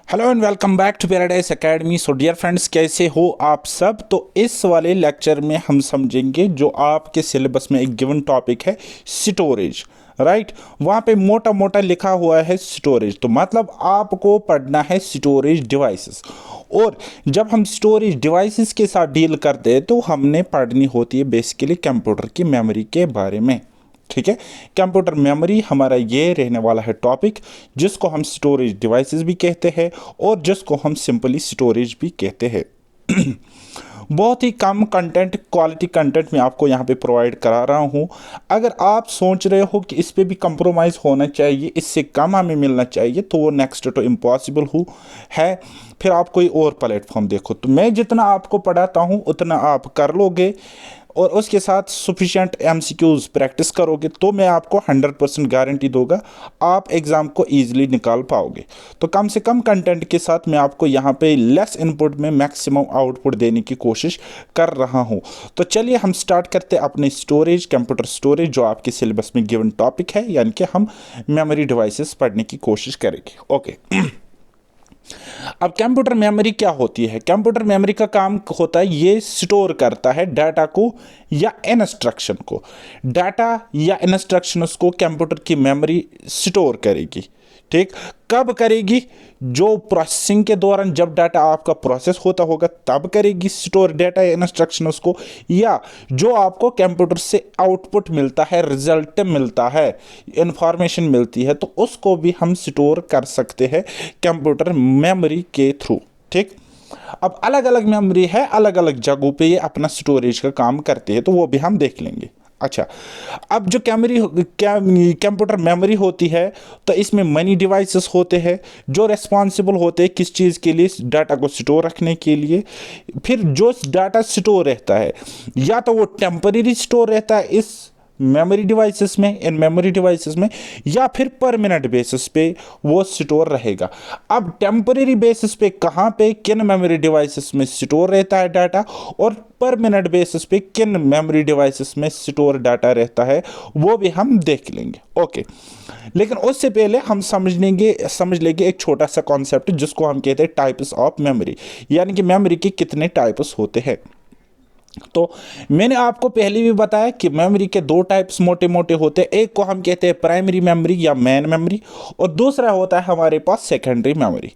Hello and welcome back to paradise academy. So dear friends, कैसे हो आप सब। तो इस वाले लेक्चर में हम समझेंगे जो आपके सिलेबस में एक गिवन टॉपिक है स्टोरेज, राइट। वहाँ पे मोटा मोटा लिखा हुआ है स्टोरेज, तो मतलब आपको पढ़ना है स्टोरेज डिवाइसेस। और जब हम स्टोरेज डिवाइसेस के साथ डील करते हैं तो हमने पढ़नी होती है बेसिकली कंप्यूटर की मेमोरी के बारे में, ठीक है। कंप्यूटर मेमोरी हमारा ये रहने वाला है टॉपिक, जिसको हम स्टोरेज डिवाइसेस भी कहते हैं और जिसको हम सिंपली स्टोरेज भी कहते हैं। बहुत ही कम कंटेंट, क्वालिटी कंटेंट मैं आपको यहाँ पे प्रोवाइड करा रहा हूँ। अगर आप सोच रहे हो कि इस पे भी कंप्रोमाइज़ होना चाहिए, इससे कम हमें मिलना चाहिए, तो वो नेक्स्ट तो इम्पॉसिबल है। फिर आप कोई और प्लेटफॉर्म देखो। तो मैं जितना आपको पढ़ाता हूँ उतना आप कर लोगे और उसके साथ सफिशिएंट एमसीक्यूज़ प्रैक्टिस करोगे तो मैं आपको 100% गारंटी दूंगा आप एग्ज़ाम को ईजिली निकाल पाओगे। तो कम से कम कंटेंट के साथ मैं आपको यहाँ पे लेस इनपुट में मैक्सिमम आउटपुट देने की कोशिश कर रहा हूँ। तो चलिए हम स्टार्ट करते हैं अपने स्टोरेज, कंप्यूटर स्टोरेज, जो आपके सिलेबस में गिवन टॉपिक है, यानी कि हम मेमोरी डिवाइसेस पढ़ने की कोशिश करेंगे। ओके। अब कंप्यूटर मेमोरी क्या होती है? कंप्यूटर मेमोरी का काम होता है ये स्टोर करता है डाटा को या इंस्ट्रक्शन को। डाटा या इंस्ट्रक्शंस को कंप्यूटर की मेमोरी स्टोर करेगी, ठीक। कब करेगी? जो प्रोसेसिंग के दौरान जब डाटा आपका प्रोसेस होता होगा तब करेगी स्टोर डाटा या इंस्ट्रक्शंस को, या जो आपको कंप्यूटर से आउटपुट मिलता है, रिजल्ट मिलता है, इंफॉर्मेशन मिलती है, तो उसको भी हम स्टोर कर सकते हैं कंप्यूटर मेमोरी के थ्रू, ठीक। अब अलग अलग मेमोरी है, अलग अलग जगहों पे ये अपना स्टोरेज का काम करते हैं, तो वो भी हम देख लेंगे। अच्छा, अब जो कंप्यूटर मेमोरी होती है तो इसमें मनी डिवाइसेस होते हैं जो रेस्पॉन्सिबल होते हैं किस चीज़ के लिए? डाटा को स्टोर रखने के लिए। फिर जो डाटा स्टोर रहता है या तो वो टेम्परेरी स्टोर रहता है इस मेमोरी डिवाइसेस में, इन मेमोरी डिवाइसेस में, या फिर परमानेंट बेसिस पे वो स्टोर रहेगा। अब टेम्परेरी बेसिस पे कहाँ पे किन मेमोरी डिवाइसेस में स्टोर रहता है डाटा, और परमानेंट बेसिस पे किन मेमोरी डिवाइसेस में स्टोर डाटा रहता है, वो भी हम देख लेंगे। ओके, लेकिन उससे पहले हम समझ लेंगे एक छोटा सा कॉन्सेप्ट जिसको हम कहते हैं टाइप्स ऑफ मेमोरी, यानी कि मेमोरी के कितने टाइप्स होते हैं। तो मैंने आपको पहले भी बताया कि मेमोरी के दो टाइप्स मोटे मोटे होते हैं। एक को हम कहते हैं प्राइमरी मेमोरी या मेन मेमोरी, और दूसरा होता है हमारे पास सेकेंडरी मेमोरी।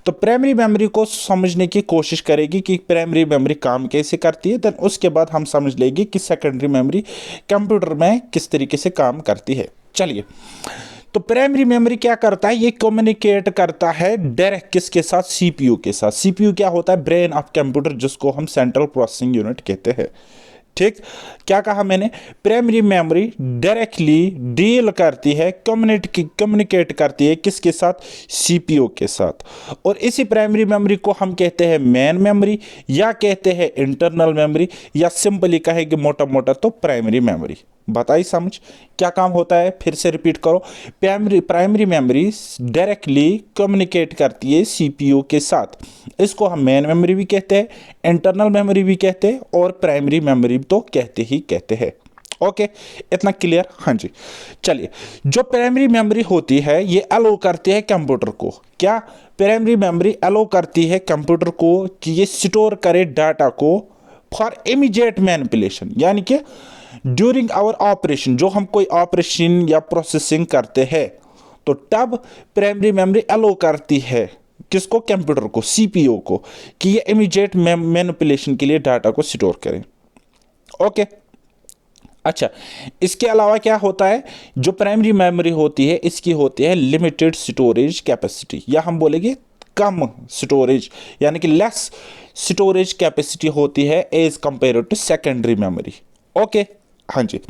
तो प्राइमरी मेमोरी को समझने की कोशिश करेगी कि प्राइमरी मेमोरी काम कैसे करती है, देन उसके बाद हम समझ लेंगे कि सेकेंडरी मेमोरी कंप्यूटर में किस तरीके से काम करती है। चलिए, तो प्राइमरी मेमोरी क्या करता है? ये कम्युनिकेट करता है डायरेक्ट किसके साथ? सीपीयू के साथ। सीपीयू क्या होता है? ब्रेन ऑफ कंप्यूटर, जिसको हम सेंट्रल प्रोसेसिंग यूनिट कहते हैं, ठीक। क्या कहा मैंने? प्राइमरी मेमोरी डायरेक्टली डील करती है, कम्युनिकेट करती है किसके साथ? सीपीयू के साथ। और इसी प्राइमरी मेमोरी को हम कहते हैं मेन मेमोरी, या कहते हैं इंटरनल मेमोरी, या सिंपली कहेंगे मोटा मोटा तो प्राइमरी मेमोरी। बताइए समझ क्या काम होता है? फिर से रिपीट करो। प्राइमरी मेमोरी डायरेक्टली कम्युनिकेट करती है सीपीयू के साथ। इसको हम मेन मेमोरी भी कहते हैं, इंटरनल मेमोरी भी कहते हैं, और प्राइमरी मेमोरी तो कहते हैं। ओके, इतना क्लियर? हाँ जी। चलिए, जो प्राइमरी मेमोरी होती है ये अलो करती है कंप्यूटर को। क्या? प्राइमरी मेमोरी अलो करती है कंप्यूटर को कि ये स्टोर करे डाटा को फॉर इमीडिएट मैनिपुलेशन, यानी कि ड्यूरिंग आवर ऑपरेशन, जो हम कोई ऑपरेशन या प्रोसेसिंग करते हैं तो तब प्राइमरी मेमोरी अलो करती है किसको? कंप्यूटर को, सीपीयू को, कि ये इमीडिएट मैनिपुलेशन के लिए डाटा को स्टोर करें। ओके। अच्छा, इसके अलावा क्या होता है? जो प्राइमरी मेमोरी होती है इसकी होती है लिमिटेड स्टोरेज कैपेसिटी, या हम बोलेंगे कम स्टोरेज, यानी कि लेस स्टोरेज कैपेसिटी होती है as compare to secondary memory. Okay, हाँ जी।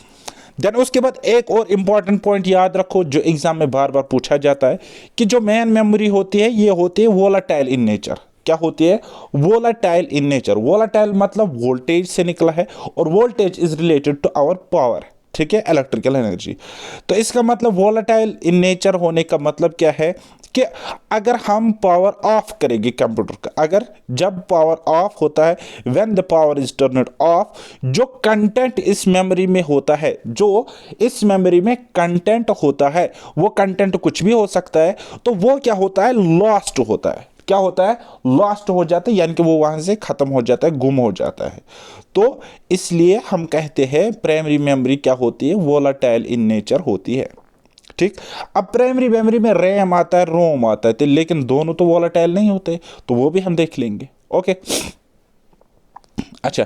देन उसके बाद एक और इंपॉर्टेंट पॉइंट याद रखो जो एग्जाम में बार बार पूछा जाता है, कि जो मेन मेमोरी होती है ये होती है वोलाटाइल इन नेचर। क्या होती है? Volatile in nature. वोलाटाइल मतलब वोल्टेज से निकला है, और voltage is related to our power, ठीक है, इलेक्ट्रिकल एनर्जी। तो इसका मतलब वोलाटाइल इन नेचर होने का मतलब क्या है कि अगर हम पावर ऑफ करेंगे कंप्यूटर का, अगर जब पावर ऑफ होता है, when the power is turned of, जो कंटेंट इस मेमोरी में होता है, जो इस मेमोरी में कंटेंट होता है, वो कंटेंट कुछ भी हो सकता है, तो वो क्या होता है? लॉस्ट होता है, क्या होता है, लॉस्ट हो जाता है, यानी कि वो वहां से खत्म हो जाता है, गुम हो जाता है। तो इसलिए हम कहते हैं प्राइमरी मेमोरी क्या होती है, वोलाटाइल इन नेचर होती है। ठीक। अब प्राइमरी मेमोरी में रैम आता है, रोम आता है, तो लेकिन दोनों तो वोलाटाइल नहीं होते, तो वो भी हम देख लेंगे। ओके। अच्छा,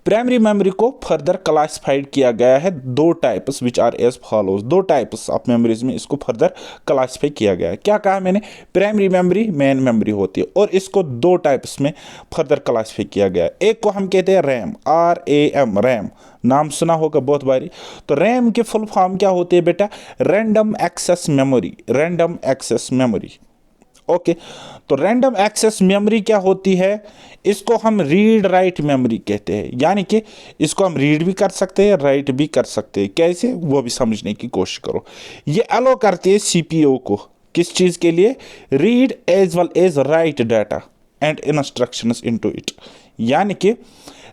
प्राइमरी मेमोरी को फर्दर क्लासिफाइड किया गया है दो types which are as follows. दो टाइप्स ऑफ मेमोरीज में इसको फर्दर क्लासिफाई किया गया है। क्या कहा मैंने, प्राइमरी मेमोरी मेन मेमोरी होती है, और इसको दो टाइप्स में फर्दर क्लासिफाई किया गया है। एक को हम कहते हैं रैम, RAM, रैम, नाम सुना होगा बहुत बारी। तो रैम की फुल फॉर्म क्या होती है बेटा, random access memory, random access memory. Okay. तो रैंडम एक्सेस मेमोरी क्या होती है, इसको हम रीड राइट मेमोरी कहते हैं, यानी कि इसको हम रीड भी कर सकते हैं, राइट भी कर सकते हैं। कैसे, वो भी समझने की कोशिश करो। ये अलो करती है सीपीयू को, किस चीज के लिए, read as well as write data and instructions into it. यानी कि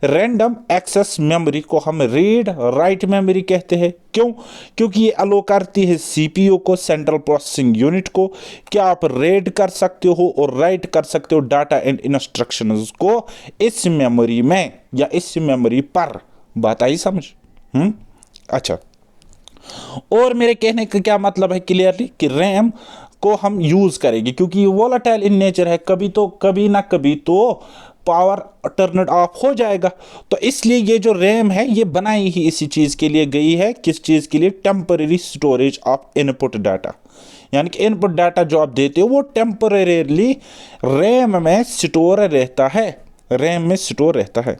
रैंडम एक्सेस मेमोरी को हम रीड राइट मेमोरी कहते हैं। क्यों, क्योंकि ये अलो करती है सीपीयू को, सेंट्रल प्रोसेसिंग यूनिट को, क्या आप रीड कर सकते हो और राइट कर सकते हो डाटा एंड इंस्ट्रक्शंस को इस मेमोरी में या इस मेमोरी पर। बात आई समझ? अच्छा, और मेरे कहने का क्या मतलब है क्लियरली, कि रैम को हम यूज करेंगे क्योंकि ये वोलाटाइल इन नेचर है, कभी ना कभी तो पावर टर्न ऑफ हो जाएगा। तो इसलिए ये जो रैम है ये बनाई ही इसी चीज के लिए गई है। किस चीज के लिए, temporary storage of input data, यानी कि इनपुट डाटा जो आप देते हो वो टेम्परेरीली रैम में स्टोर रहता है, रैम में स्टोर रहता है।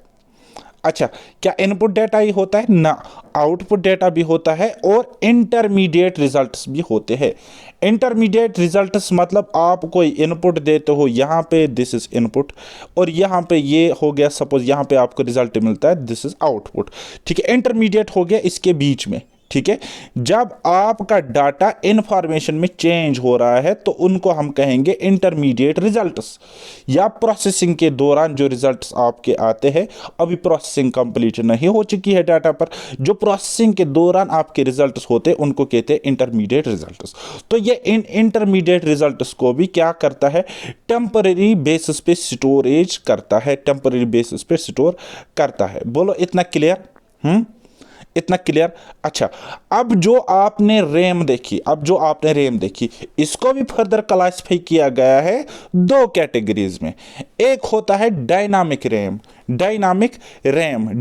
अच्छा, क्या इनपुट डेटा ही होता है ना, आउटपुट डेटा भी होता है और इंटरमीडिएट रिजल्ट्स भी होते हैं। इंटरमीडिएट रिजल्ट्स मतलब आप कोई इनपुट देते हो, यहाँ पे दिस इज इनपुट, और यहाँ पे ये हो गया, सपोज यहाँ पे आपको रिजल्ट मिलता है, दिस इज आउटपुट। ठीक है, इंटरमीडिएट हो गया इसके बीच में। ठीक है, जब आपका डाटा इंफॉर्मेशन में चेंज हो रहा है तो उनको हम कहेंगे इंटरमीडिएट रिजल्ट्स, या प्रोसेसिंग के दौरान जो रिजल्ट्स आपके आते हैं, अभी प्रोसेसिंग कंप्लीट नहीं हो चुकी है डाटा पर, जो प्रोसेसिंग के दौरान आपके रिजल्ट्स होते हैं उनको कहते हैं इंटरमीडिएट रिजल्ट्स। तो ये इन इंटरमीडिएट रिजल्ट्स को भी क्या करता है, टेम्पररी बेसिस पे स्टोरेज करता है, टेम्पररी बेसिस पे स्टोर करता है। बोलो इतना क्लियर? इतना क्लियर? अच्छा, अब जो आपने रैम देखी, इसको भी फर्दर क्लासिफाई किया गया है दो कैटेगरीज में। एक होता है डायनामिक रैम,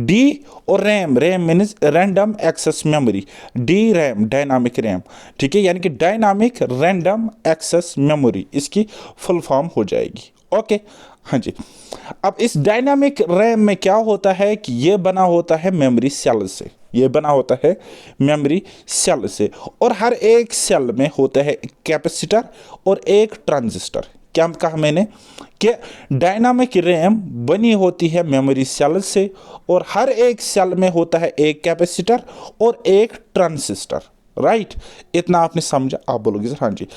डी, और RAM means random access memory, D RAM, dynamic RAM. ठीक है, यानी कि डायनामिक रैंडम एक्सेस मेमोरी इसकी फुल फॉर्म हो जाएगी। ओके, हाँ जी। अब इस डायनामिक रैम में क्या होता है कि ये बना होता है मेमोरी सेल से, और हर एक सेल में होता है कैपेसिटर और एक ट्रांजिस्टर। क्या कहा मैंने कि डायनामिक रैम बनी होती है मेमोरी सेल से, और हर एक सेल में होता है एक कैपेसिटर और एक ट्रांजिस्टर। राइट, इतना आपने समझा? आप बोलोगे सर हाँ जी।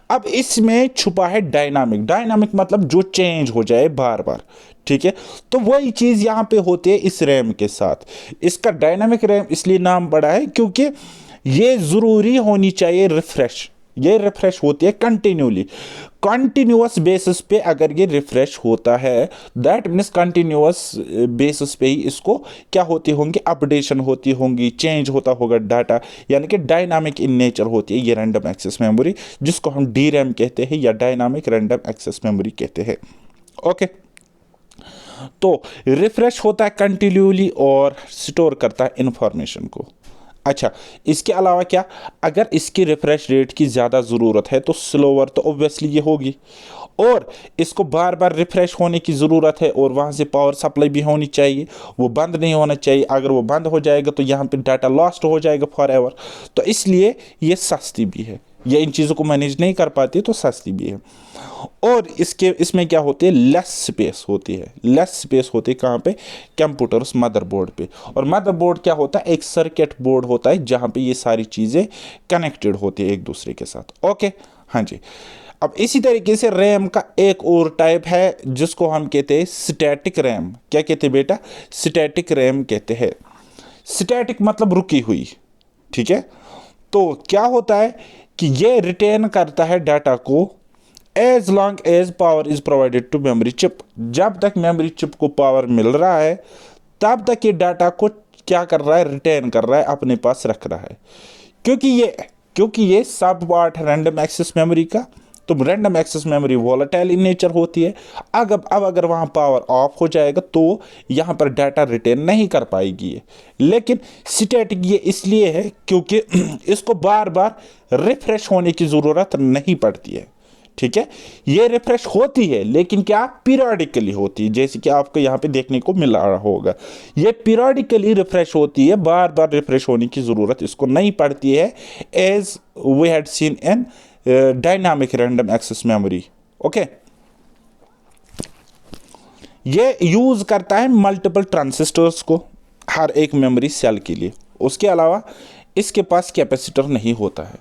अब इसमें छुपा है डायनामिक मतलब जो चेंज हो जाए बार बार। ठीक है, तो वही चीज यहां पे होती है इस रैम के साथ। इसका डायनामिक रैम इसलिए नाम पड़ा है क्योंकि ये जरूरी होनी चाहिए रिफ्रेश, ये रिफ्रेश होती है कंटिन्यूअस बेसिस पे। अगर ये रिफ्रेश होता है, दैट मीन्स कंटिन्यूअस बेसिस पे ही इसको क्या होती होंगी, अपडेशन होती होंगी, चेंज होता होगा डाटा, यानी कि डायनामिक इन नेचर होती है ये रैंडम एक्सेस मेमोरी, जिसको हम डी रैम कहते हैं या डायनामिक रैंडम एक्सेस मेमोरी कहते हैं। ओके, तो रिफ्रेश होता है कंटिन्यूली और स्टोर करता है इंफॉर्मेशन को। अच्छा, इसके अलावा क्या, अगर इसकी रिफ्रेश रेट की ज़्यादा ज़रूरत है तो स्लोअर तो ऑब्वियसली ये होगी, और इसको बार बार रिफ्रेश होने की ज़रूरत है, और वहाँ से पावर सप्लाई भी होनी चाहिए, वो बंद नहीं होना चाहिए। अगर वो बंद हो जाएगा तो यहाँ पे डाटा लॉस्ट हो जाएगा फॉर एवर। तो इसलिए ये सस्ती भी है, ये इन चीज़ों को मैनेज नहीं कर पाती तो सस्ती भी है। और इसमें क्या होती है, लेस स्पेस होती है कहाँ पे, कंप्यूटर्स मदरबोर्ड पे। और मदरबोर्ड क्या होता है, एक सर्किट बोर्ड होता है जहाँ पे ये सारी चीज़ें कनेक्टेड होती है एक दूसरे के साथ। ओके, हाँ जी। अब इसी तरीके से रैम का एक और टाइप है जिसको हम कहते हैं स्टैटिक रैम। क्या कहते हैं बेटा, स्टैटिक रैम कहते हैं। स्टैटिक मतलब रुकी हुई। ठीक है, तो क्या होता है कि ये रिटेन करता है डाटा को as long as power is provided to memory chip, जब तक मेमोरी चिप को पावर मिल रहा है तब तक ये डाटा को क्या कर रहा है, रिटेन कर रहा है, अपने पास रख रहा है। क्योंकि ये सब पार्ट है रैंडम एक्सेस मेमोरी का, तो random access memory volatile in nature होती है। अब अगर वहाँ पावर ऑफ हो जाएगा तो यहाँ पर डाटा रिटेन नहीं कर पाएगी ये। लेकिन स्टैटिक ये इसलिए है क्योंकि इसको बार बार रिफ्रेश होने की ज़रूरत नहीं पड़ती है। ठीक है, ये रिफ्रेश होती है लेकिन क्या पीरियडिकली होती है, जैसे कि आपको यहाँ पे देखने को मिल रहा होगा। ये पीरियडिकली रिफ्रेश होती है, बार बार रिफ्रेश होने की ज़रूरत इसको नहीं पड़ती है, as we had seen in dynamic random access memory. Okay, ये यूज करता है मल्टीपल ट्रांजिस्टर्स को हर एक मेमोरी सेल के लिए। उसके अलावा इसके पास कैपेसिटर नहीं होता है,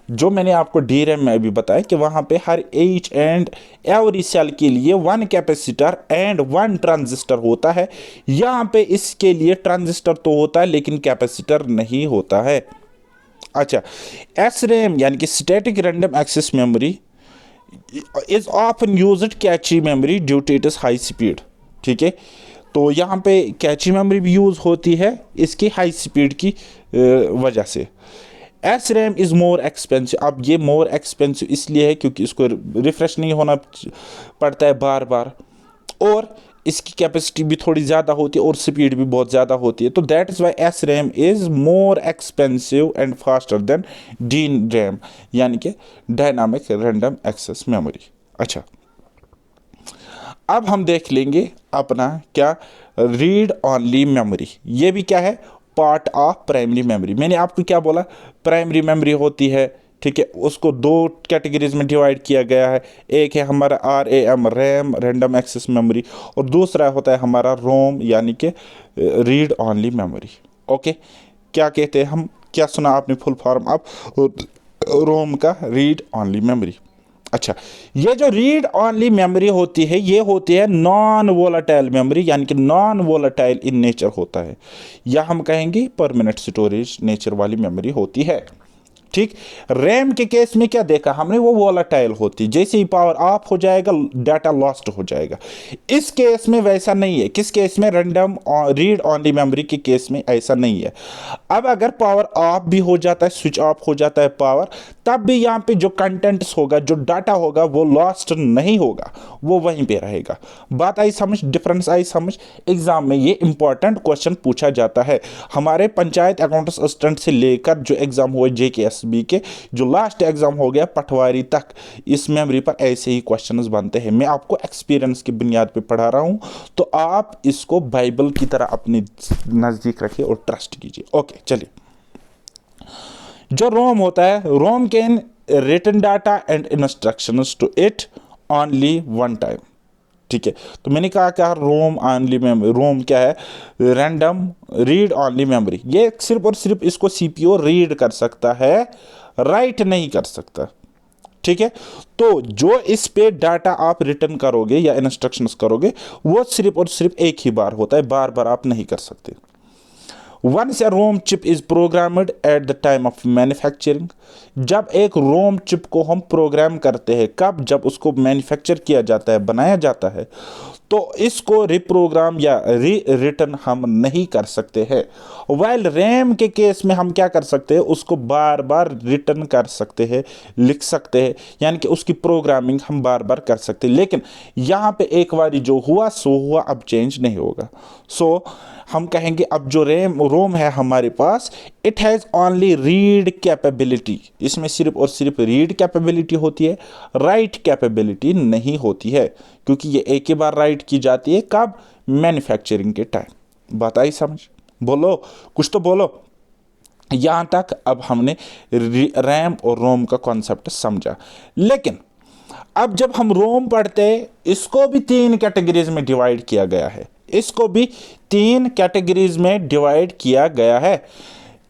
जो मैंने आपको DRAM में भी बताया कि वहाँ पे हर ईच एंड एवरी सेल के लिए 1 कैपेसिटर एंड 1 ट्रांजिस्टर होता है। यहाँ पे इसके लिए ट्रांजिस्टर तो होता है लेकिन कैपेसिटर नहीं होता है। अच्छा, SRAM यानी कि static random access memory is often used cache memory due to its high speed. ठीक है, तो यहाँ पे कैची मेमोरी भी यूज़ होती है इसकी हाई स्पीड की वजह से। SRAM is more expensive. अब ये मोर एक्सपेंसिव इसलिए है क्योंकि इसको रिफ्रेश नहीं होना पड़ता है बार बार, और इसकी कैपेसिटी भी थोड़ी ज़्यादा होती है और स्पीड भी बहुत ज़्यादा होती है। तो that is why SRAM is more expensive and faster than DRAM यानी कि डायनामिक रैंडम एक्सेस मेमोरी। अच्छा, अब हम देख लेंगे अपना क्या रीड ऑनली मेमोरी। ये भी क्या है, पार्ट ऑफ प्राइमरी मेमोरी। मैंने आपको क्या बोला, प्राइमरी मेमोरी होती है, ठीक है, उसको 2 कैटेगरीज में डिवाइड किया गया है। एक है हमारा RAM RAM random access memory, और दूसरा होता है हमारा रोम यानी कि रीड ऑनली मेमोरी। ओके, क्या कहते हैं हम, क्या सुना आपने फुल फॉर्म अब रोम का, रीड ऑनली मेमोरी। अच्छा, ये जो रीड ऑनली मेमोरी होती है ये होती है नॉन वोलाटाइल मेमोरी, यानी कि नॉन वोलाटाइल इन नेचर होता है, या हम कहेंगे परमानेंट स्टोरेज नेचर वाली मेमोरी होती है। ठीक, रैम के केस में क्या देखा हमने, वो वोलाटाइल होती, जैसे ही पावर ऑफ हो जाएगा डाटा लॉस्ट हो जाएगा। इस केस में वैसा नहीं है। किस केस में, रैंडम रीड ऑनली मेमोरी के केस में ऐसा नहीं है। अब अगर पावर ऑफ भी हो जाता है, स्विच ऑफ हो जाता है पावर, तब भी यहाँ पे जो कंटेंट्स होगा, जो डाटा होगा, वो लॉस्ट नहीं होगा, वो वहीं पे रहेगा। बात आई समझ, डिफरेंस आई समझ। एग्जाम में ये इंपॉर्टेंट क्वेश्चन पूछा जाता है। हमारे पंचायत अकाउंटेंट असिस्टेंट से लेकर जो एग्जाम हुए JKSB के, जो लास्ट एग्जाम हो गया पटवारी तक, इस मेमोरी पर ऐसे ही क्वेश्चंस बनते हैं। मैं आपको एक्सपीरियंस की बुनियाद पे पढ़ा रहा हूं, तो आप इसको बाइबल की तरह अपने नजदीक रखिए और ट्रस्ट कीजिए। ओके, चलिए, जो रोम होता है, ROM can written data and instructions to it only 1 time. ठीक है, तो मैंने कहा क्या, रोम ऑनली मेमोरी, रोम क्या है, रैंडम रीड ऑनली मेमोरी। ये सिर्फ और सिर्फ इसको CPU रीड कर सकता है, राइट नहीं कर सकता। ठीक है, तो जो इस पे डाटा आप रिटर्न करोगे या इंस्ट्रक्शंस करोगे, वो सिर्फ और सिर्फ एक ही बार होता है, बार बार आप नहीं कर सकते। Once a ROM chip is programmed at the time of manufacturing, जब एक रोम चिप को हम प्रोग्राम करते हैं, कब, जब उसको मैन्युफैक्चर किया जाता है, बनाया जाता है, तो इसको रिप्रोग्राम या रिटर्न हम नहीं कर सकते हैं। वाइल रैम के केस में हम क्या कर सकते हैं, उसको बार बार रिटर्न कर सकते हैं, लिख सकते हैं, यानी कि उसकी प्रोग्रामिंग हम बार बार कर सकते हैं। लेकिन यहाँ पे एक बार जो हुआ सो हुआ, अब चेंज नहीं होगा। सो हम कहेंगे अब जो रोम है हमारे पास, it has only read capability. इसमें सिर्फ और सिर्फ रीड कैपेबिलिटी होती है, राइट कैपेबिलिटी नहीं होती है, क्योंकि ये एक ही बार राइट की जाती है, कब, मैन्युफैक्चरिंग के टाइम। बात आई समझ, बोलो कुछ तो बोलो। यहाँ तक अब हमने रैम और रोम का कॉन्सेप्ट समझा। लेकिन अब जब हम रोम पढ़ते हैं, इसको भी 3 कैटेगरीज में डिवाइड किया गया है, इसको भी 3 कैटेगरीज में डिवाइड किया गया है।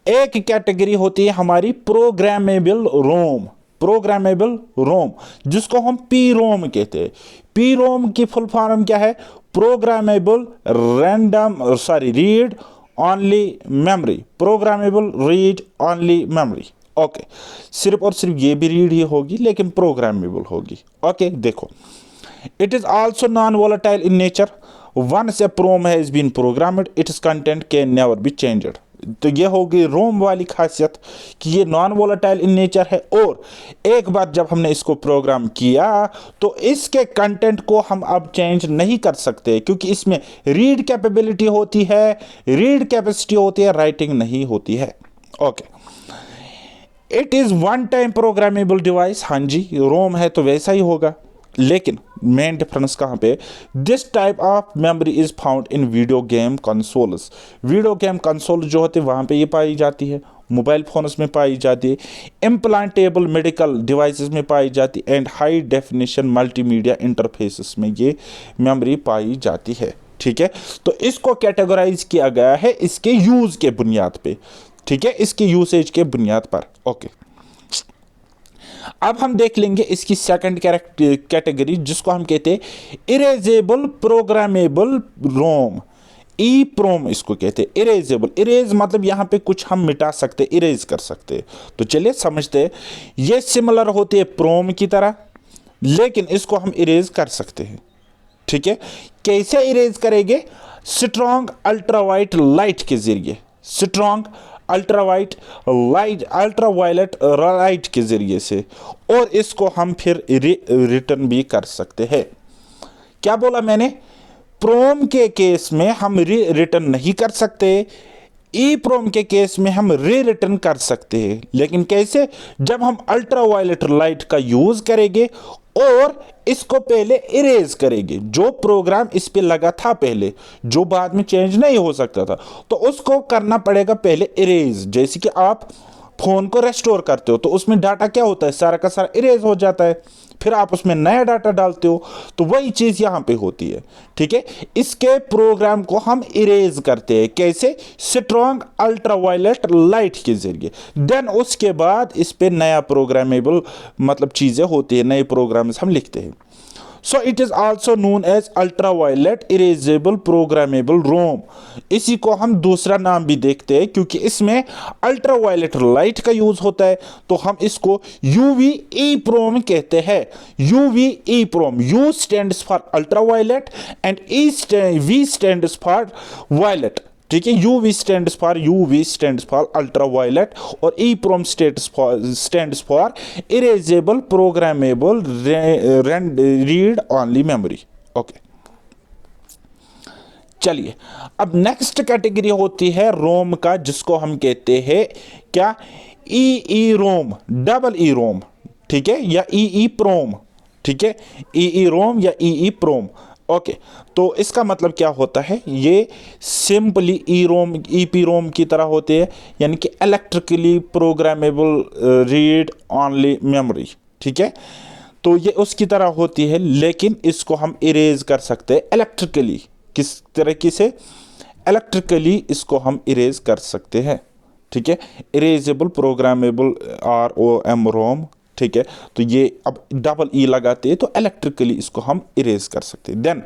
एक कैटेगरी होती है हमारी प्रोग्रामेबल रोम, प्रोग्रामेबल रोम, जिसको हम PROM कहते हैं। PROM की फुल फॉर्म क्या है, programmable read only memory, programmable read only memory. Okay, सिर्फ और सिर्फ ये भी रीड ही होगी लेकिन प्रोग्रामेबल होगी। ओके देखो, it is also non volatile in nature, once a PROM has been programmed its content can never be changed. तो ये होगी रोम वाली खासियत कि ये नॉन वोलेटाइल इन नेचर है, और एक बार जब हमने इसको प्रोग्राम किया तो इसके कंटेंट को हम अब चेंज नहीं कर सकते, क्योंकि इसमें रीड कैपेबिलिटी होती है, रीड कैपेसिटी होती है, राइटिंग नहीं होती है। Okay, it is one time programmable device. हाँ जी, रोम है तो वैसा ही होगा, लेकिन मेन डिफरेंस कहाँ पे, this type of memory is found in video game consoles. Video game console जो होते हैं वहाँ पे ये पाई जाती है, मोबाइल फोन्स में पाई जाती है, इम्प्लांटेबल मेडिकल डिवाइसेस में पाई जाती है, and high definition multimedia interfaces में ये मेमोरी पाई जाती है। ठीक है, तो इसको कैटेगराइज किया गया है इसके यूज़ के बुनियाद पे, ठीक है, इसके यूसेज के बुनियाद पर। ओके, अब हम देख लेंगे इसकी सेकंड कैटेगरी, जिसको हम कहते हैं इरेजेबल प्रोग्रामेबल रोम, ई प्रोम इसको कहते हैं। इरेजेबल, इरेज मतलब यहां पे कुछ हम मिटा सकते, इरेज कर सकते। तो चलिए समझते हैं, ये सिमिलर होते हैं प्रोम की तरह, लेकिन इसको हम इरेज कर सकते हैं। ठीक है, कैसे इरेज करेंगे, स्ट्रॉन्ग अल्ट्रावाइट लाइट के जरिए, स्ट्रॉन्ग अल्ट्रावायलेट लाइट के जरिए से, और इसको हम फिर रिटर्न भी कर सकते हैं। क्या बोला मैंने, प्रोम के केस में हम रिटर्न नहीं कर सकते, ई प्रोम के केस में हम रिटर्न कर सकते हैं। लेकिन कैसे, जब हम अल्ट्रावायलेट लाइट का यूज करेंगे और इसको पहले इरेज करेंगे, जो प्रोग्राम इस पे लगा था पहले, जो बाद में चेंज नहीं हो सकता था, तो उसको करना पड़ेगा पहले इरेज। जैसे कि आप फोन को रेस्टोर करते हो तो उसमें डाटा क्या होता है, सारा का सारा इरेज हो जाता है, फिर आप उसमें नया डाटा डालते हो, तो वही चीज यहां पे होती है। ठीक है, इसके प्रोग्राम को हम इरेज करते हैं, कैसे, स्ट्रॉन्ग अल्ट्रावायलेट लाइट के जरिए। देन उसके बाद इस पे नया प्रोग्रामेबल मतलब चीजें होती है, नए प्रोग्राम्स हम लिखते हैं। So it is also known as ultraviolet erasable programmable ROM. इसी को हम दूसरा नाम भी देखते हैं, क्योंकि इसमें अल्ट्रावायलेट लाइट का यूज होता है, तो हम इसको यूवी ई प्रोम कहते हैं। UV EPROM, U stands for ultraviolet and V stands for violet. ठीक है, यूवी स्टैंड्स फॉर अल्ट्रावायलेट और EPROM stands for erasable programmable read only memory. Okay, चलिए अब नेक्स्ट कैटेगरी होती है रोम का, जिसको हम कहते हैं क्या, ई रोम, डबल ई रोम, ठीक है, या ई प्रोम। ठीक है, ई रोम या ई प्रोम। ओके, तो इसका मतलब क्या होता है, ये सिंपली ई रोम ईपी रोम की तरह होते हैं, यानी कि electrically programmable read only memory. ठीक है, तो ये उसकी तरह होती है, लेकिन इसको हम इरेज कर सकते हैं इलेक्ट्रिकली। किस तरीके से, इलेक्ट्रिकली इसको हम इरेज कर सकते हैं। ठीक है, इरेजेबल प्रोग्रामेबल ROM रोम। ठीक है, तो ये अब डबल ई लगाते हैं तो इलेक्ट्रिकली इसको हम इरेज कर सकते हैं। देन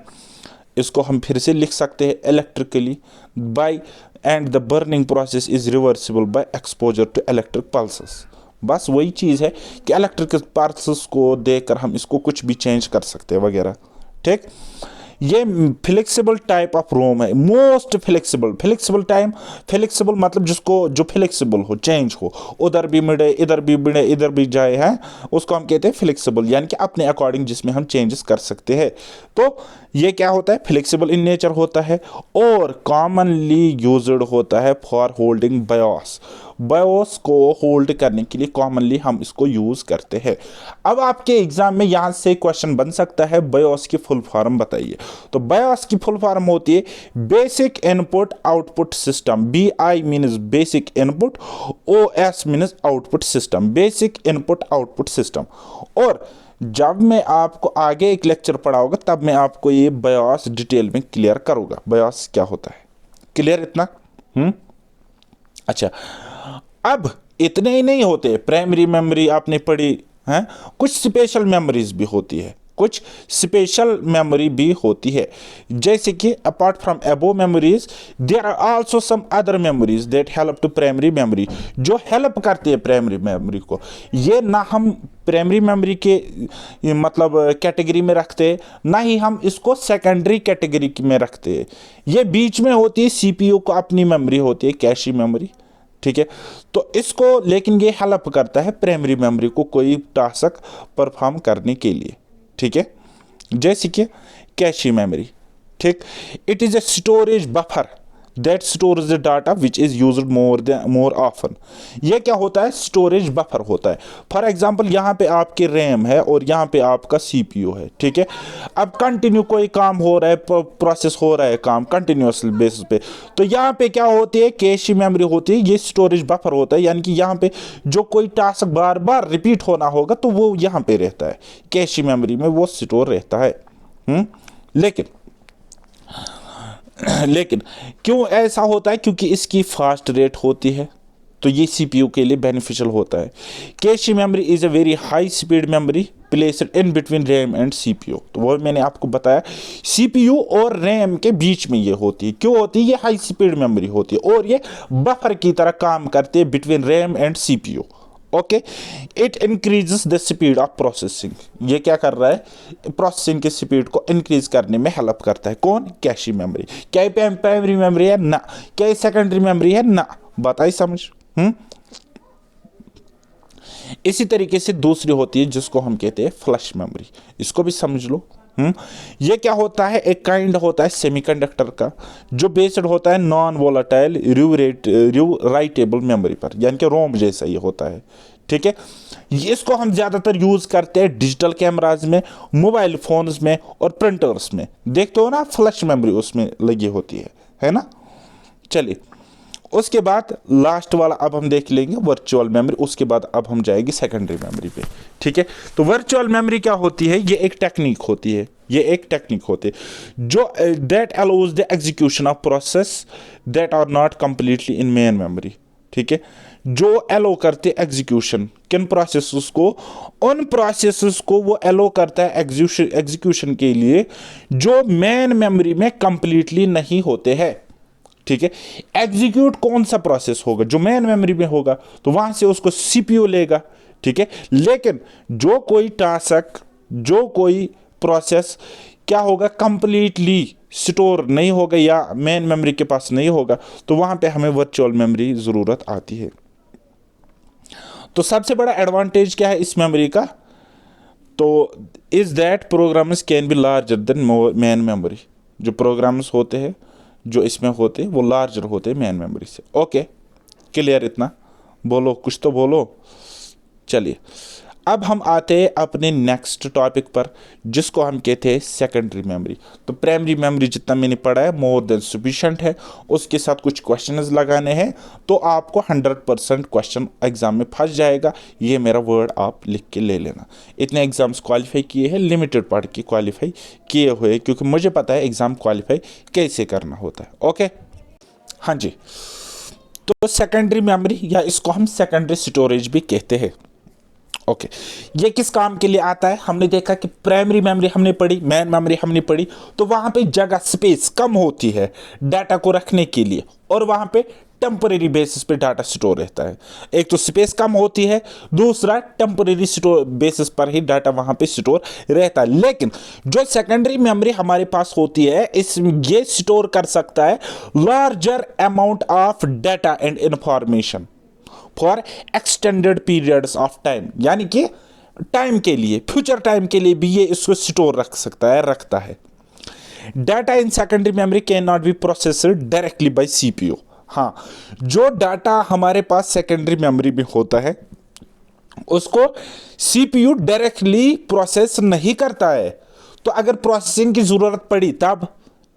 इसको हम फिर से लिख सकते हैं electrically by, and the burning process is reversible by exposure to electric pulses. बस वही चीज़ है कि इलेक्ट्रिक पल्सेस को देकर हम इसको कुछ भी चेंज कर सकते हैं वगैरह। ठीक, ये फ्लेक्सिबल टाइप ऑफ रोम है, मोस्ट फ्लेक्सिबल टाइम। फ्लेक्सिबल मतलब जिसको जो फ्लेक्सिबल हो, चेंज हो, उधर भी मिले इधर भी मिले इधर भी जाए, हैं उसको हम कहते हैं फ्लेक्सिबल, यानी कि अपने अकॉर्डिंग जिसमें हम चेंजेस कर सकते हैं। तो ये क्या होता है, फ्लेक्सिबल इन नेचर होता है, और कॉमनली यूज्ड होता है फॉर होल्डिंग बायोस। बायोस को होल्ड करने के लिए कॉमनली हम इसको यूज करते हैं। अब आपके एग्जाम में यहां से क्वेश्चन बन सकता है, बायोस की फुल फॉर्म बताइए। तो बायोस की फुल फॉर्म होती है basic input output system. BI means basic input, OS means output system, basic input output system. और जब मैं आपको आगे एक लेक्चर पढ़ाऊंगा तब मैं आपको ये बायोस डिटेल में क्लियर करूंगा, बायोस क्या होता है। क्लियर इतना? अच्छा, अब इतने ही नहीं होते, प्राइमरी मेमोरी आपने पढ़ी है, कुछ स्पेशल मेमोरीज भी होती है। कुछ स्पेशल मेमोरी भी होती है, जैसे कि apart from above memories there are also some other memories that help to primary memory, जो हेल्प करती है प्राइमरी मेमोरी को। ये ना हम प्राइमरी मेमोरी के मतलब कैटेगरी में रखते हैं, ना ही हम इसको सेकेंडरी कैटेगरी में रखते हैं। ये बीच में होती है, सीपीयू को अपनी मेमोरी होती है, कैशी मेमोरी, ठीक है। तो इसको लेकिन ये हेल्प करता है प्राइमरी मेमोरी को कोई टास्क परफॉर्म करने के लिए, ठीक है, जैसे कि कैशी मेमोरी, ठीक। It is a storage buffer that stores the data which is used more often. ये क्या होता है, स्टोरेज बफर होता है। फॉर एग्जांपल यहाँ पे आपकी रैम है और यहाँ पे आपका सीपीयू है, ठीक है। अब कंटिन्यू कोई काम हो रहा है, प्रोसेस हो रहा है काम कंटिन्यूअस बेसिस पे, तो यहाँ पे क्या होती है, कैशी मेमोरी होती है, ये स्टोरेज बफर होता है। यानी कि यहाँ पे जो कोई टास्क बार बार रिपीट होना होगा तो वो यहाँ पे रहता है, कैशी मेमोरी में वो स्टोर रहता है। लेकिन क्यों ऐसा होता है, क्योंकि इसकी फास्ट रेट होती है, तो ये सीपीयू के लिए बेनिफिशियल होता है। Cache memory is a very high speed memory placed in between RAM and CPU. तो वो मैंने आपको बताया, सीपीयू और रैम के बीच में ये होती है। क्यों होती है, ये हाई स्पीड मेमोरी होती है और ये बफर की तरह काम करती है between RAM and CPU. Okay, it increases the speed of processing. ये क्या कर रहा है, प्रोसेसिंग की स्पीड को इंक्रीज करने में हेल्प करता है। कौन, कैशी मेमोरी। क्या प्राइमरी मेमोरी है, ना। क्या सेकेंडरी मेमोरी है, ना। बताइए समझ। इसी तरीके से दूसरी होती है जिसको हम कहते हैं फ्लैश मेमोरी, इसको भी समझ लो। ये क्या होता है, एक काइंड होता है सेमीकंडक्टर का, जो बेस्ड होता है नॉन वोलाटाइल राइटेबल मेमोरी पर, यानी कि रोम जैसा ये होता है, ठीक है। इसको हम ज़्यादातर यूज़ करते हैं डिजिटल कैमराज में, मोबाइल फोन्स में और प्रिंटर्स में। देखते हो ना, फ्लैश मेमोरी उसमें लगी होती है ना। चलिए, उसके बाद लास्ट वाला अब हम देख लेंगे वर्चुअल मेमोरी, उसके बाद अब हम जाएंगे सेकेंडरी मेमोरी पे, ठीक है। तो वर्चुअल मेमोरी क्या होती है, ये एक टेक्निक होती है, जो that allows the execution of process that are not completely in main memory, ठीक है। जो अलो करते एग्जीक्यूशन किन प्रोसेसेस को, उन प्रोसेसेस को वो अलो करता है एग्जीक्यूशन के लिए जो मेन मेमोरी में कंप्लीटली नहीं होते हैं, ठीक है। एग्जीक्यूट कौन सा प्रोसेस होगा, जो मेन मेमोरी में होगा, तो वहां से उसको सीपीयू लेगा, ठीक है। लेकिन जो कोई टास्क, जो कोई प्रोसेस क्या होगा, कंप्लीटली स्टोर नहीं होगा या मेन मेमोरी के पास नहीं होगा, तो वहां पे हमें वर्चुअल मेमोरी जरूरत आती है। तो सबसे बड़ा एडवांटेज क्या है इस मेमोरी का, तो is that programs can be larger than main memory. जो प्रोग्राम्स होते हैं जो इसमें होते हैं वो लार्जर होते हैं मेन मेमोरी से। ओके, क्लियर इतना? बोलो, कुछ तो बोलो। चलिए, अब हम आते हैं अपने नेक्स्ट टॉपिक पर, जिसको हम कहते हैं सेकेंडरी मेमोरी। तो प्राइमरी मेमोरी जितना मैंने पढ़ा है मोर देन सफिशिएंट है, उसके साथ कुछ क्वेश्चंस लगाने हैं तो आपको 100% क्वेश्चन एग्जाम में फंस जाएगा। ये मेरा वर्ड आप लिख के ले लेना। इतने एग्जाम्स क्वालिफाई किए हैं, लिमिटेड पढ़ के क्वालिफाई किए हुए, क्योंकि मुझे पता है एग्जाम क्वालिफाई कैसे करना होता है। ओके, हाँ जी। तो सेकेंडरी मेमोरी या इसको हम सेकेंडरी स्टोरेज भी कहते हैं। ओके, ये किस काम के लिए आता है? हमने देखा कि प्राइमरी मेमोरी हमने पढ़ी, मेन मेमोरी हमने पढ़ी, तो वहां पे जगह स्पेस कम होती है डाटा को रखने के लिए, और वहां पे टेम्परेरी बेसिस पे डाटा स्टोर रहता है। एक तो स्पेस कम होती है, दूसरा टेम्परेरी स्टोर बेसिस पर ही डाटा वहां पे स्टोर रहता है। लेकिन जो सेकेंडरी मेमोरी हमारे पास होती है, इस ये स्टोर कर सकता है larger amount of data and information for extended periods of time, यानी कि टाइम के लिए, फ्यूचर टाइम के लिए भी ये इसको स्टोर रखता है। Data in secondary memory can not be processed directly by CPU. हाँ, जो डाटा हमारे पास सेकेंडरी मेमोरी में होता है उसको सीपीयू डायरेक्टली प्रोसेस नहीं करता है। तो अगर प्रोसेसिंग की जरूरत पड़ी तब,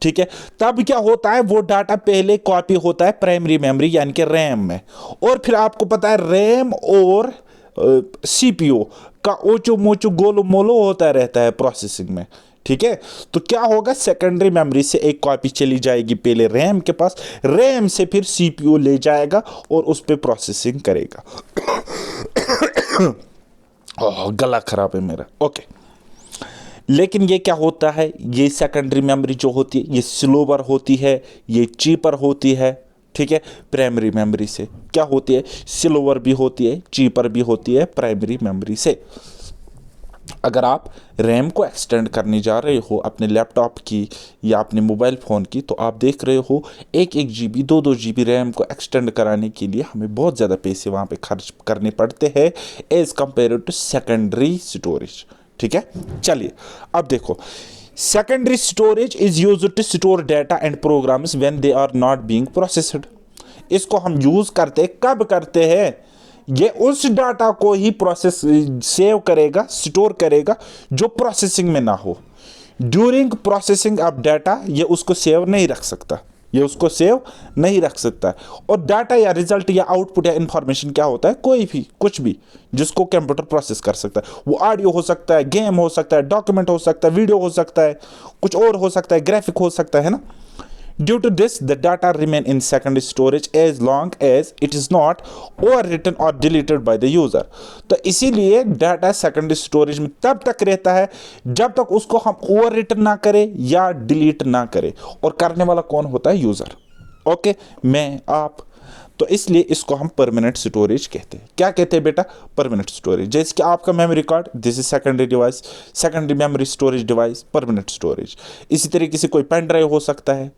ठीक है, तब क्या होता है, वो डाटा पहले कॉपी होता है प्राइमरी मेमोरी यानी कि रैम में, और फिर आपको पता है रैम और सीपीयू का ओचो मोचो गोलो मोलो होता रहता है प्रोसेसिंग में, ठीक है। तो क्या होगा, सेकेंडरी मेमोरी से एक कॉपी चली जाएगी पहले रैम के पास, रैम से फिर सीपीयू ले जाएगा और उस पर प्रोसेसिंग करेगा। गला खराब है मेरा। ओके, लेकिन ये क्या होता है, ये सेकेंडरी मेमोरी जो होती है ये स्लोवर होती है, ये चीपर होती है, ठीक है। प्राइमरी मेमोरी से क्या होती है, स्लोवर भी होती है, चीपर भी होती है प्राइमरी मेमोरी से। अगर आप रैम को एक्सटेंड करने जा रहे हो अपने लैपटॉप की या अपने मोबाइल फ़ोन की, तो आप देख रहे हो 1-1 GB 2-2 GB रैम को एक्सटेंड कराने के लिए हमें बहुत ज़्यादा पैसे वहाँ पे खर्च करने पड़ते हैं as compare to secondary storage, ठीक है। चलिए अब देखो, secondary storage is used to store data and programs when they are not being processed. इसको हम यूज करते कब करते हैं, ये उस डाटा को ही प्रोसेस सेव करेगा, स्टोर करेगा जो प्रोसेसिंग में ना हो। ड्यूरिंग प्रोसेसिंग ऑफ डाटा ये उसको सेव नहीं रख सकता, ये उसको सेव नहीं रख सकता। और डाटा या रिजल्ट या आउटपुट या इंफॉर्मेशन क्या होता है, कोई भी कुछ भी जिसको कंप्यूटर प्रोसेस कर सकता है। वो ऑडियो हो सकता है, गेम हो सकता है, डॉक्यूमेंट हो सकता है, वीडियो हो सकता है, कुछ और हो सकता है, ग्राफिक हो सकता है ना। Due to this, the data remain in secondary storage as long as it is not overwritten or deleted by the user। तो इसीलिए डाटा सेकेंडरी स्टोरेज में तब तक रहता है जब तक उसको हम ओवररिटन ना करें या डिलीट ना करें, और करने वाला कौन होता है, यूजर। ओके, मैं, आप। तो इसलिए इसको हम परमानेंट स्टोरेज कहते हैं। क्या कहते हैं बेटा, परमानेंट स्टोरेज। जैसे कि आपका memory card, this is secondary device, secondary memory storage device, permanent storage. इसी तरीके से कोई पेन ड्राइव हो सकता है,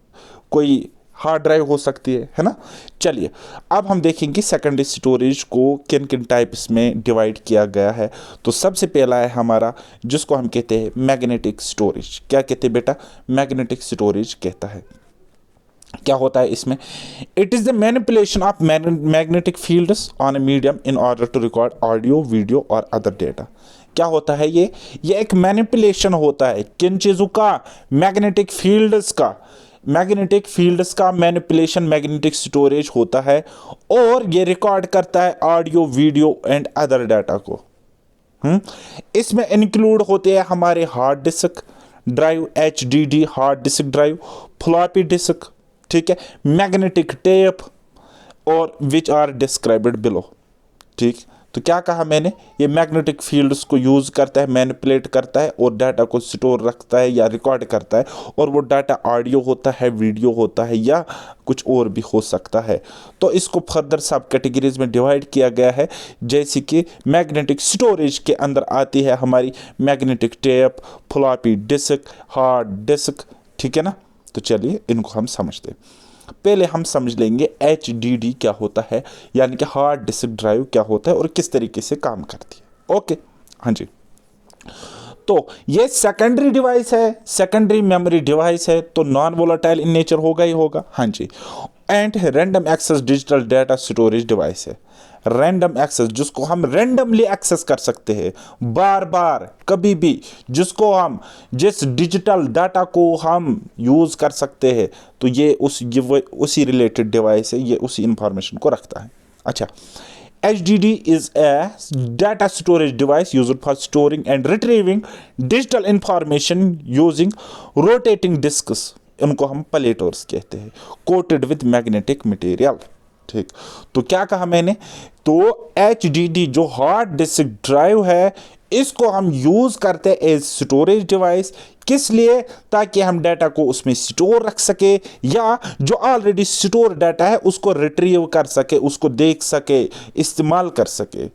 कोई हार्ड ड्राइव हो सकती है ना। चलिए अब हम देखेंगे सेकेंडरी स्टोरेज को किन किन टाइप्स में डिवाइड किया गया है। तो सबसे पहला है हमारा जिसको हम कहते हैं मैग्नेटिक स्टोरेज। क्या कहते हैं बेटा, मैग्नेटिक स्टोरेज कहता है। क्या होता है इसमें, it is the manipulation of magnetic fields on a medium in order to record audio, video और अदर डेटा। क्या होता है ये एक मैनिपुलेशन होता है किन चीजों का, मैग्नेटिक फील्ड्स का। मैग्नेटिक फील्ड्स का मैनिपुलेशन मैग्नेटिक स्टोरेज होता है, और ये रिकॉर्ड करता है audio, video and other data को। इसमें इंक्लूड होते हैं हमारे hard disk drive, HDD hard disk drive, floppy disk, ठीक है, मैग्नेटिक टेप, और विच आर डिस्क्राइब्ड बिलो। ठीक, तो क्या कहा मैंने, ये मैग्नेटिक फील्ड्स को यूज करता है, मैनिपुलेट करता है और डाटा को स्टोर रखता है या रिकॉर्ड करता है। और वो डाटा ऑडियो होता है, वीडियो होता है, या कुछ और भी हो सकता है। तो इसको फर्दर सब कैटेगरीज में डिवाइड किया गया है, जैसे कि मैग्नेटिक स्टोरेज के अंदर आती है हमारी magnetic tape, floppy disk, hard disk, ठीक है ना। तो चलिए इनको हम समझते हैं। पहले हम समझ लेंगे HDD क्या होता है, यानी कि हार्ड डिस्क ड्राइव क्या होता है और किस तरीके से काम करती है। ओके, हाँ जी। तो ये सेकेंडरी डिवाइस है, सेकेंडरी मेमोरी डिवाइस है, तो नॉन वोलेटाइल इन नेचर होगा ही होगा, हाँ जी। And random access digital data storage device है। रैंडम एक्सेस, जिसको हम रैंडमली एक्सेस कर सकते हैं, बार बार कभी भी, जिसको हम जिस डिजिटल डाटा को हम यूज कर सकते हैं, तो ये उसी रिलेटेड डिवाइस है, ये उसी इंफॉर्मेशन को रखता है। अच्छा, HDD is a data storage device used for storing and retrieving digital information using rotating disks। इनको हम प्लेटर्स कहते हैं, coated with magnetic material। ठीक, तो क्या कहा मैंने, तो HDD जो हार्ड डिस्क ड्राइव है, इसको हम यूज करते हैं एज स्टोरेज डिवाइस। किस लिए, ताकि हम डाटा को उसमें स्टोर रख सके, या जो ऑलरेडी स्टोर डाटा है उसको रिट्रीव कर सके, उसको देख सके, इस्तेमाल कर सके।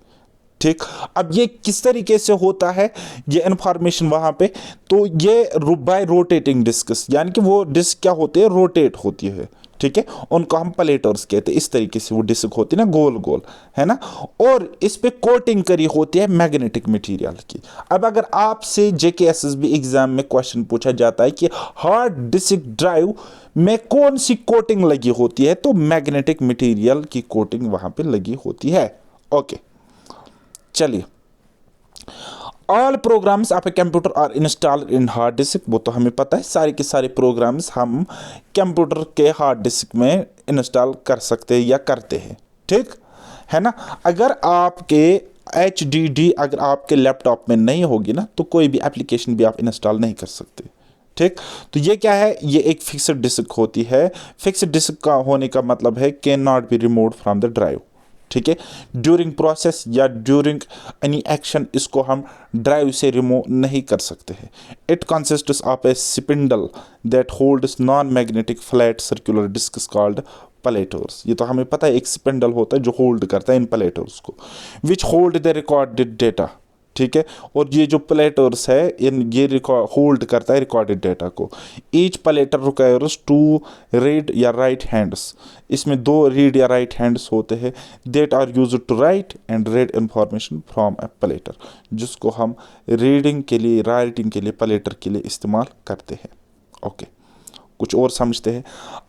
ठीक, अब ये किस तरीके से होता है ये इंफॉर्मेशन वहां पे, तो ये बाय रोटेटिंग डिस्क्स, यानी कि वो डिस्क क्या होती है, रोटेट होती है। ठीक है, उनको हम प्लेटर्स कहते हैं। इस तरीके से वो डिस्क होती है ना, गोल गोल, है ना, और इस पे कोटिंग करी होती है मैग्नेटिक मटेरियल की। अब अगर आपसे JKSSB एग्जाम में क्वेश्चन पूछा जाता है कि हार्ड डिस्क ड्राइव में कौन सी कोटिंग लगी होती है, तो मैग्नेटिक मटेरियल की कोटिंग वहां पे लगी होती है। ओके, चलिए, all programs of a computer are installed in hard disk. वो तो हमें पता है, सारे के सारे प्रोग्राम्स हम कंप्यूटर के हार्ड डिस्क में इंस्टॉल कर सकते हैं या करते हैं। ठीक है ना। अगर आपके HDD अगर आपके लैपटॉप में नहीं होगी ना, तो कोई भी एप्लीकेशन भी आप इंस्टॉल नहीं कर सकते। ठीक, तो ये क्या है, ये एक फिक्स्ड डिस्क होती है। फिक्स्ड डिस्क का होने का मतलब है can not be removed from the drive. ठीक है। ड्यूरिंग प्रोसेस या ड्यूरिंग एनी एक्शन इसको हम ड्राइव से रिमूव नहीं कर सकते हैं। It consists of a spindle that holds non magnetic flat circular disk called platters. ये तो हमें पता है, एक स्पिंडल होता है जो होल्ड करता है इन पलेटर्स को, which hold the recorded data. ठीक है, और ये जो प्लेटर्स है इन ये होल्ड करता है रिकॉर्डेड डेटा को। Each platter requires to read या राइट हैंड्स, इसमें दो रीड या राइट हैंड्स होते हैं, that are used to write and read information from a platter, जिसको हम रीडिंग के लिए राइटिंग के लिए प्लेटर के लिए इस्तेमाल करते हैं। ओके, कुछ और समझते हैं।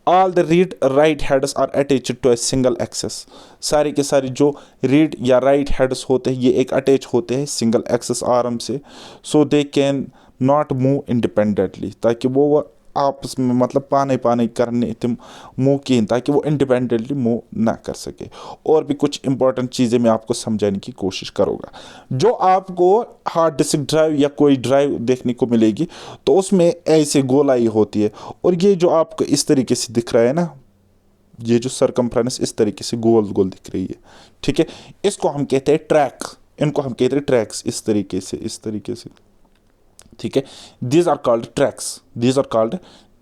All the read write heads are attached to a single access, सारे के सारे जो रीड या राइट हेड्स होते हैं ये एक अटैच होते हैं सिंगल एक्सेस आर्म से, so they can not move independently, ताकि वो आपस में मतलब पाने करने तुम मूव किए, ताकि वो इंडिपेंडेंटली मूव ना कर सके। और भी कुछ इंपॉर्टेंट चीज़ें मैं आपको समझाने की कोशिश करूँगा। जो आपको हार्ड डिस्क ड्राइव या कोई ड्राइव देखने को मिलेगी तो उसमें ऐसे गोलाई होती है, और ये जो आपको इस तरीके से दिख रहा है ना, ये जो सरकमफ्रेंस इस तरीके से गोल गोल दिख रही है, ठीक है, इसको हम कहते हैं ट्रैक, इनको हम कहते हैं ट्रैक्स, इस तरीके से, ठीक है। These are called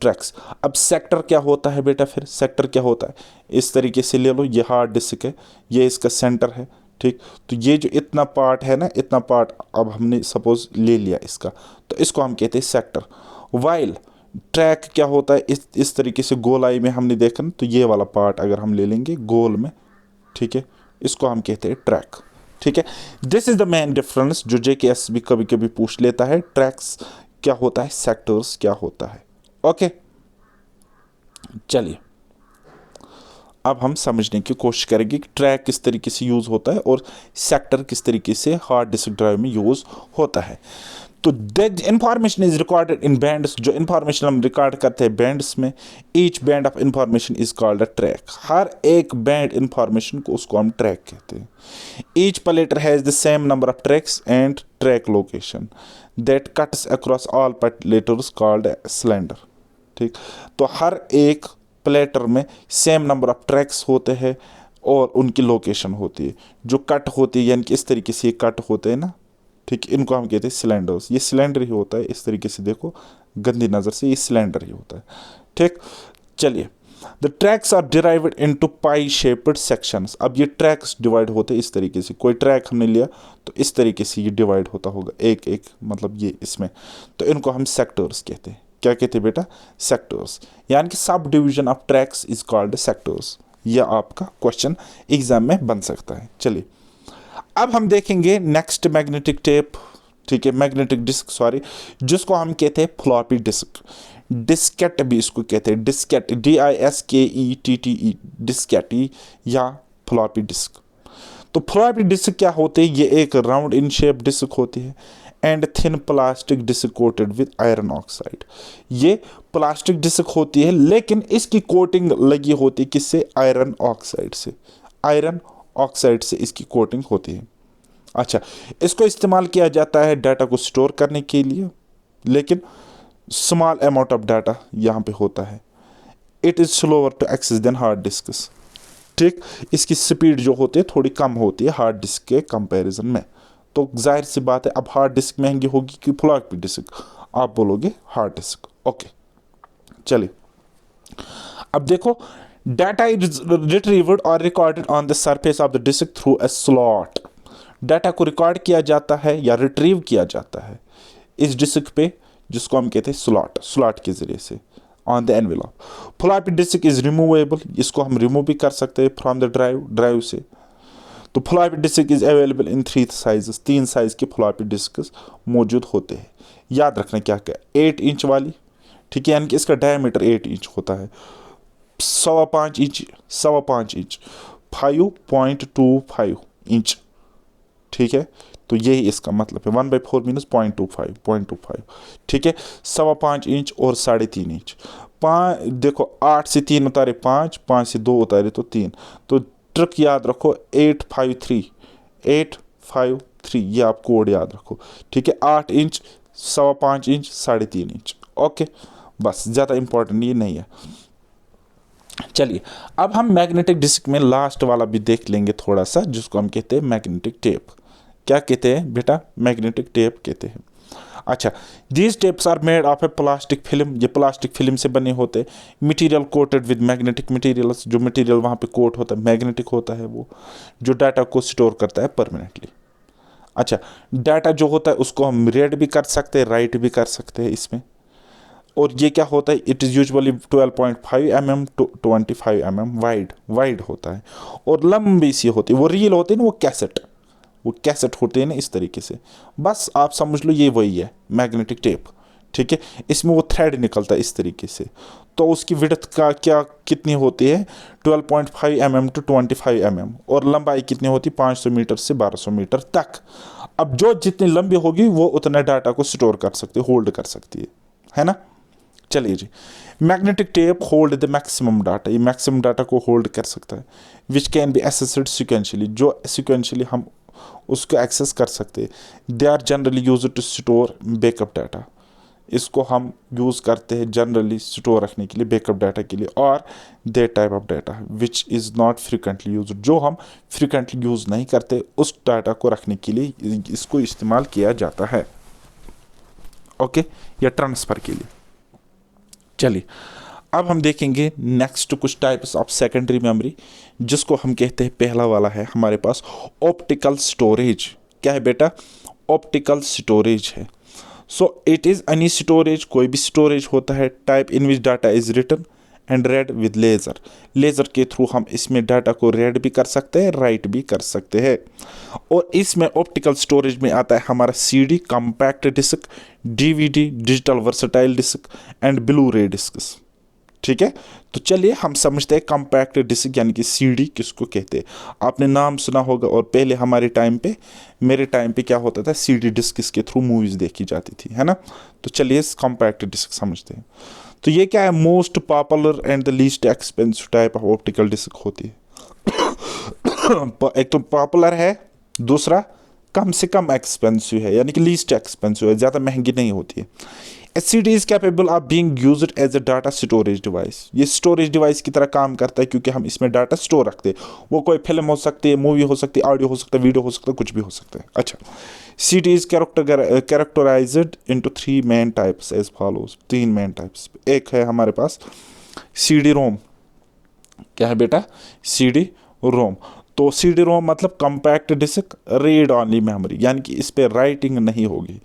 tracks. अब सेक्टर क्या होता है बेटा, फिर सेक्टर क्या होता है, इस तरीके से ले लो, ये हार्ड डिस्क है, ये इसका सेंटर है, ठीक। तो ये जो इतना पार्ट है ना, इतना पार्ट अब हमने सपोज ले लिया इसका, तो इसको हम कहते हैं सेक्टर। वाइल ट्रैक क्या होता है, इस तरीके से गोलाई में हमने देखा ना, तो ये वाला पार्ट अगर हम ले लेंगे गोल में, ठीक है, इसको हम कहते हैं ट्रैक, ठीक है। This is the main difference जो JKS भी कभी कभी पूछ लेता है, ट्रैक्स क्या होता है, सेक्टर्स क्या होता है। ओके, चलिए अब हम समझने की कोशिश करेंगे कि ट्रैक किस तरीके से यूज होता है और सेक्टर किस तरीके से हार्ड डिस्क ड्राइव में यूज होता है। तो that information is recorded in bands, जो इंफॉर्मेशन हम रिकॉर्ड करते हैं बैंड्स में, each band of information is called a track, हर एक बैंड इंफॉर्मेशन को उसको हम ट्रैक कहते हैं। Each platter has the same number of tracks and track location that cuts across all platters called cylinder, ठीक। तो हर एक प्लेटर में सेम नंबर ऑफ ट्रैक्स होते हैं और उनकी लोकेशन होती है जो कट होती है, यानी कि इस तरीके से कट होते हैं ना, ठीक, इनको हम कहते हैं सिलेंडर्स। ये सिलेंडर ही होता है, इस तरीके से देखो गंदी नज़र से, ये सिलेंडर ही होता है, ठीक। चलिए, the tracks are derived into pie shaped sections. अब ये ट्रैक्स डिवाइड होते हैं इस तरीके से, कोई ट्रैक हमने लिया तो इस तरीके से ये डिवाइड होता होगा एक एक, मतलब ये इसमें, तो इनको हम सेक्टर्स कहते हैं। क्या कहते हैं बेटा, सेक्टर्स, यानी कि sub division of tracks is called sectors. यह आपका क्वेश्चन एग्जाम में बन सकता है। चलिए अब हम देखेंगे नेक्स्ट मैग्नेटिक टेप, ठीक है, मैग्नेटिक डिस्क सॉरी, जिसको हम कहते हैं फ्लॉपी डिस्क, डिस्केट भी इसको कहते हैं, डिस्केट, DISKETTE, डिस्केट या फ्लॉपी डिस्क। तो फ्लॉपी डिस्क क्या होते हैं, ये एक राउंड इन शेप डिस्क होती है and thin plastic disk coated with iron oxide. ये प्लास्टिक डिस्क होती है लेकिन इसकी कोटिंग लगी होती है किससे, आयरन ऑक्साइड से, आयरन ऑक्साइड से इसकी कोटिंग होती है। अच्छा, इसको इस्तेमाल किया जाता है डाटा को स्टोर करने के लिए, लेकिन स्मॉल अमाउंट ऑफ डाटा यहाँ पे होता है। It is slower to access than hard disks, ठीक, इसकी स्पीड जो होती है थोड़ी कम होती है हार्ड डिस्क के कंपैरिजन में। तो जाहिर सी बात है अब हार्ड डिस्क महंगी होगी कि फ्लॉपी डिस्क, आप बोलोगे हार्ड डिस्क। ओके, चलिए अब देखो, डाटा इज रिट्रीव्ड और recorded on the surface of the disk through a slot. Data को रिकॉर्ड किया जाता है या रिट्रीव किया जाता है इस डिस्क पे, जिसको हम कहते हैं स्लॉट के जरिए से on the envelope. Floppy disk is removable, इसको हम रिमूव भी कर सकते हैं फ्रॉम द ड्राइव से। तो floppy disk is available in 3 sizes, 3 size के फ्लॉपी डिस्क मौजूद होते हैं। याद रखना क्या क्या, 8 इंच वाली, ठीक है, यानी कि इसका डायमीटर 8 इंच होता है, 5.25 इंच 5.25 इंच, ठीक है। तो यही इसका मतलब है, 1/4 मीनस 0.25, ठीक है। 5.25 इंच और 3.5 इंच, देखो 8 से 3 उतारे 5, 5 से 2 उतारे तो 3, तो ट्रिक याद रखो 853, ये आप कोड याद रखो, ठीक है। 8 इंच, 5.25 इंच, 3.5 इंच, ओके, बस ज़्यादा इंपॉर्टेंट ये नहीं है। चलिए अब हम मैग्नेटिक डिस्क में लास्ट वाला भी देख लेंगे थोड़ा सा, जिसको हम कहते हैं मैग्नेटिक टेप। क्या कहते हैं बेटा? मैग्नेटिक टेप कहते हैं। अच्छा, these tapes are made of a plastic film, ये प्लास्टिक फिल्म से बने होते हैं। Material coated with magnetic materials, जो मटेरियल वहाँ पे कोट होता है मैग्नेटिक होता है, वो जो डाटा को स्टोर करता है परमानेंटली। अच्छा, डाटा जो होता है उसको हम रीड भी कर सकते हैं, राइट भी कर सकते हैं इसमें। और ये क्या होता है? It is usually 12.5 mm to 25 mm wide होता है और लंबी सी होती है। वो रील होती है ना, वो कैसेट होते हैं ना इस तरीके से। बस आप समझ लो ये वही है मैग्नेटिक टेप, ठीक है। इसमें वो थ्रेड निकलता है इस तरीके से। तो उसकी विड्थ का क्या कितनी होती है? 12.5 mm टू 25 mm, और लंबाई कितनी होती है? 500 मीटर से 1200 मीटर तक। अब जो जितनी लंबी होगी वो उतना डाटा को स्टोर कर सकती है, होल्ड कर सकती है ना। चलिए जी, magnetic tape hold the maximum data, ये मैक्सिमम डाटा को होल्ड कर सकता है। Which can be accessed sequentially, जो सिक्वेंशली हम उसको एक्सेस कर सकते हैं। They are generally use to store backup data, इसको हम यूज़ करते हैं जनरली स्टोर रखने के लिए, बैकअप डाटा के लिए। और they type of data which is not frequently use, जो हम फ्रिक्वेंटली यूज़ नहीं करते उस डाटा को रखने के लिए इसको इस्तेमाल किया जाता है, ओके, या ट्रांसफ़र के लिए। चलिए अब हम देखेंगे नेक्स्ट कुछ टाइप्स ऑफ सेकेंडरी मेमोरी, जिसको हम कहते हैं, पहला वाला है हमारे पास ऑप्टिकल स्टोरेज। क्या है बेटा? ऑप्टिकल स्टोरेज है। So it is any storage, कोई भी स्टोरेज होता है, type in which data is written and read with laser. Laser के थ्रू हम इसमें डाटा को रेड भी कर सकते हैं, राइट भी कर सकते हैं। और इसमें ऑप्टिकल स्टोरेज में आता है हमारा CD, compact disc, DVD, digital versatile disc and blu ray disc, ठीक है। तो चलिए हम समझते हैं कॉम्पैक्ट डिस्क यानी कि सीडी किसको कहते हैं। आपने नाम सुना होगा, और पहले हमारे टाइम पे, मेरे टाइम पे क्या होता था, सीडी डिस्क के थ्रू मूवीज़ देखी जाती थी, है ना। तो चलिए इस कॉम्पैक्ट डिस्क समझते हैं। तो ये क्या है? Most popular and the least expensive type of optical disc होती है। एक तो पॉपुलर है, दूसरा कम से कम एक्सपेंसिव है, यानी कि लीस्ट एक्सपेंसिव है, ज़्यादा महंगी नहीं होती है। CD is capable of being used as a data storage device, ये स्टोरेज डिवाइस की तरह काम करता है, क्योंकि हम इसमें डाटा स्टोर रखते हैं। वो कोई फिल्म हो सकती है, मूवी हो सकती है, ऑडियो हो सकता है, वीडियो हो सकता है, कुछ भी हो सकता है। अच्छा, CD is characterised into 3 main types as follows, 3 main types. एक है हमारे पास CD रोम। क्या है बेटा? CD रोम। तो CD रोम मतलब compact disc read only memory, यानी कि इस पर राइटिंग नहीं होगी।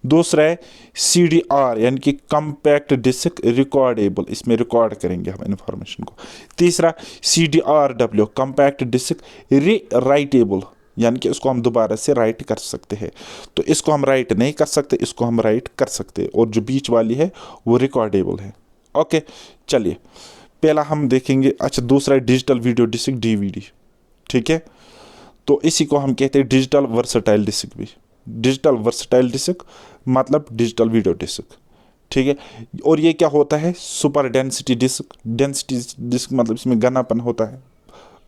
दूसरा है CDR यानी कि कॉम्पैक्ट डिस्क रिकॉर्डेबल, इसमें रिकॉर्ड करेंगे हम इंफॉर्मेशन को। तीसरा CDRW कॉम्पैक्ट डिस्क री राइटेबल, यानी कि इसको हम दोबारा से राइट कर सकते हैं। तो इसको हम राइट नहीं कर सकते, इसको हम राइट कर सकते हैं, और जो बीच वाली है वो रिकॉर्डेबल है, ओके। चलिए पहला हम देखेंगे। अच्छा, दूसरा है डिजिटल वीडियो डिस्क, DVD, ठीक है। तो इसी को हम कहते हैं डिजिटल वर्सटाइल डिस्क भी। डिजिटल वर्सटाइल डिस्क मतलब डिजिटल वीडियो डिस्क, ठीक है। और ये क्या होता है? Super density disc. Density disc मतलब इसमें घनापन होता है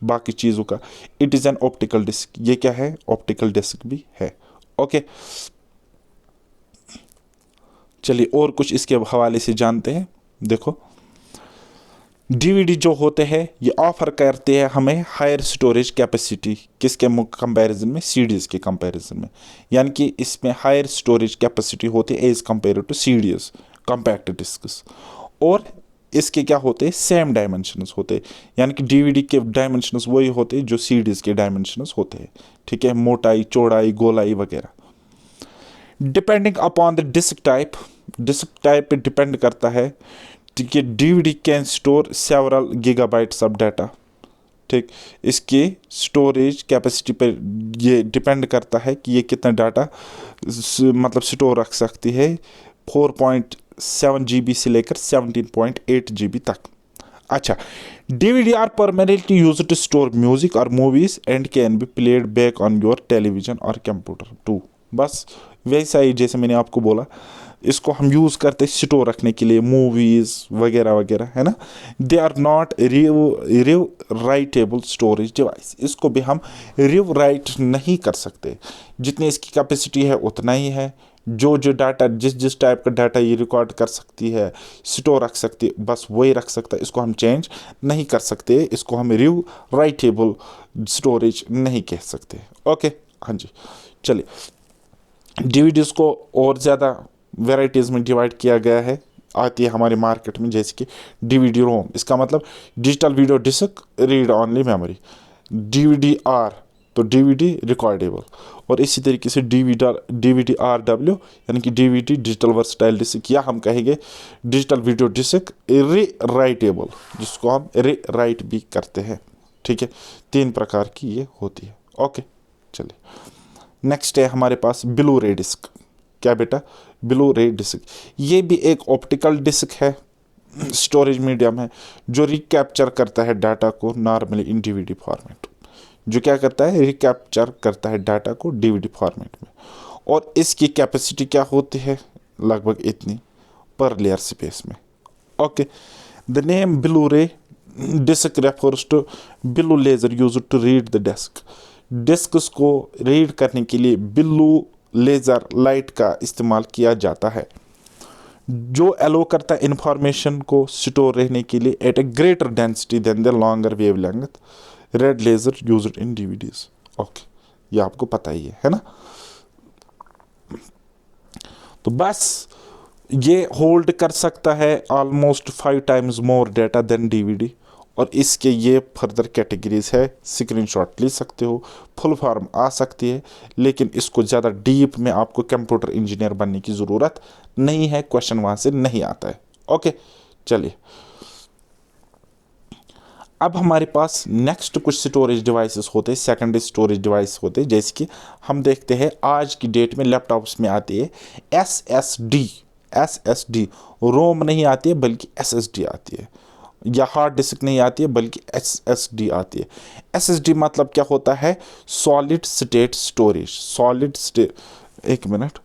बाकी चीज़ों का। It is an optical disc, ये क्या है? ऑप्टिकल डिस्क भी है, ओके। चलिए और कुछ इसके हवाले से जानते हैं। देखो, DVD जो होते हैं ये ऑफर करते हैं हमें हायर स्टोरेज कैपेसिटी, किसके कंपैरिजन में? CDs के कंपैरिजन में, यानी कि इसमें हायर स्टोरेज कैपेसिटी होती है as compare to CDs compact discs. और इसके क्या होते हैं? सेम डायमेंशंस होते हैं, यानी कि DVD के डायमेंशंस वही होते हैं जो CDs के डायमेंशंस होते हैं, ठीक है। मोटाई, चौड़ाई, गोलाई वगैरह। Depending upon the disc type पे डिपेंड करता है, ठीक है। DVD can store several gigabytes of data, ठीक। इसके स्टोरेज कैपेसिटी पर ये डिपेंड करता है कि ये कितना डाटा मतलब स्टोर रख सकती है, 4.7 GB से लेकर 17.8 GB तक। अच्छा, DVD are permanently used to store music और movies and can be played back on your television और कंप्यूटर टू। बस वैसा ही जैसे मैंने आपको बोला, इसको हम यूज़ करते स्टोर रखने के लिए, मूवीज़ वगैरह वगैरह, है ना। They are not rewritable storage device, इसको भी हम रिव राइट नहीं कर सकते। जितनी इसकी कैपेसिटी है उतना ही है, जो जो डाटा, जिस जिस टाइप का डाटा ये रिकॉर्ड कर सकती है, स्टोर रख सकती है, बस वही रख सकता है, इसको हम चेंज नहीं कर सकते, इसको हम रीव राइटेबल स्टोरेज नहीं कह सकते। ओके, हाँ जी। चलिए, डीवीडीज को और ज़्यादा वेराइटीज़ में डिवाइड किया गया है, आती है हमारे मार्केट में, जैसे कि डीवीडी रोम, इसका मतलब digital video disc read only memory. DVD R, तो डीवीडी रिकॉर्डेबल। और इसी तरीके से डीवीडी आर डब्ल्यू, यानी कि डीवीडी डिजिटल वर्सटाइल डिस्क, या हम कहेंगे डिजिटल वीडियो डिस्क री राइटेबल, जिसको हम री राइट भी करते हैं। ठीक है, 3 प्रकार की ये होती है। ओके, चलिए नेक्स्ट है हमारे पास ब्लू रे डिस्क। क्या बेटा? ब्लू रे डिस्क, ये भी एक ऑप्टिकल डिस्क है, स्टोरेज मीडियम है, जो रिकैप्चर करता है डाटा को नॉर्मली इन डीवीडी फॉर्मेट, जो क्या करता है, रिकैप्चर करता है डाटा को डीवीडी फॉर्मेट में। और इसकी कैपेसिटी क्या होती है? लगभग इतनी पर लेयर स्पेस में। Okay, the name blu ray disc refers to blue laser used to read the disc. Disc को रीड करने के लिए ब्लू लेजर लाइट का इस्तेमाल किया जाता है, जो अलो करता है इंफॉर्मेशन को स्टोर रहने के लिए at a greater density than the longer wavelength red laser used in DVDs. Okay, ये आपको पता ही है ना? तो बस ये होल्ड कर सकता है almost 5 times more data than DVD. और इसके ये फर्दर कैटेगरीज है, स्क्रीनशॉट ले सकते हो, फुल फॉर्म आ सकती है, लेकिन इसको ज़्यादा डीप में आपको कंप्यूटर इंजीनियर बनने की ज़रूरत नहीं है, क्वेश्चन वहाँ से नहीं आता है। ओके, चलिए अब हमारे पास नेक्स्ट कुछ स्टोरेज डिवाइसेस होते हैं, सेकेंडरी स्टोरेज डिवाइस होते हैं, जैसे कि हम देखते हैं आज की डेट में लैपटॉप्स में आती है एसएसडी, रोम नहीं आती है बल्कि एसएसडी आती है, या हार्ड डिस्क नहीं आती है बल्कि एसएसडी आती है। एसएसडी मतलब क्या होता है? Solid state storage. Solid state, एक मिनट,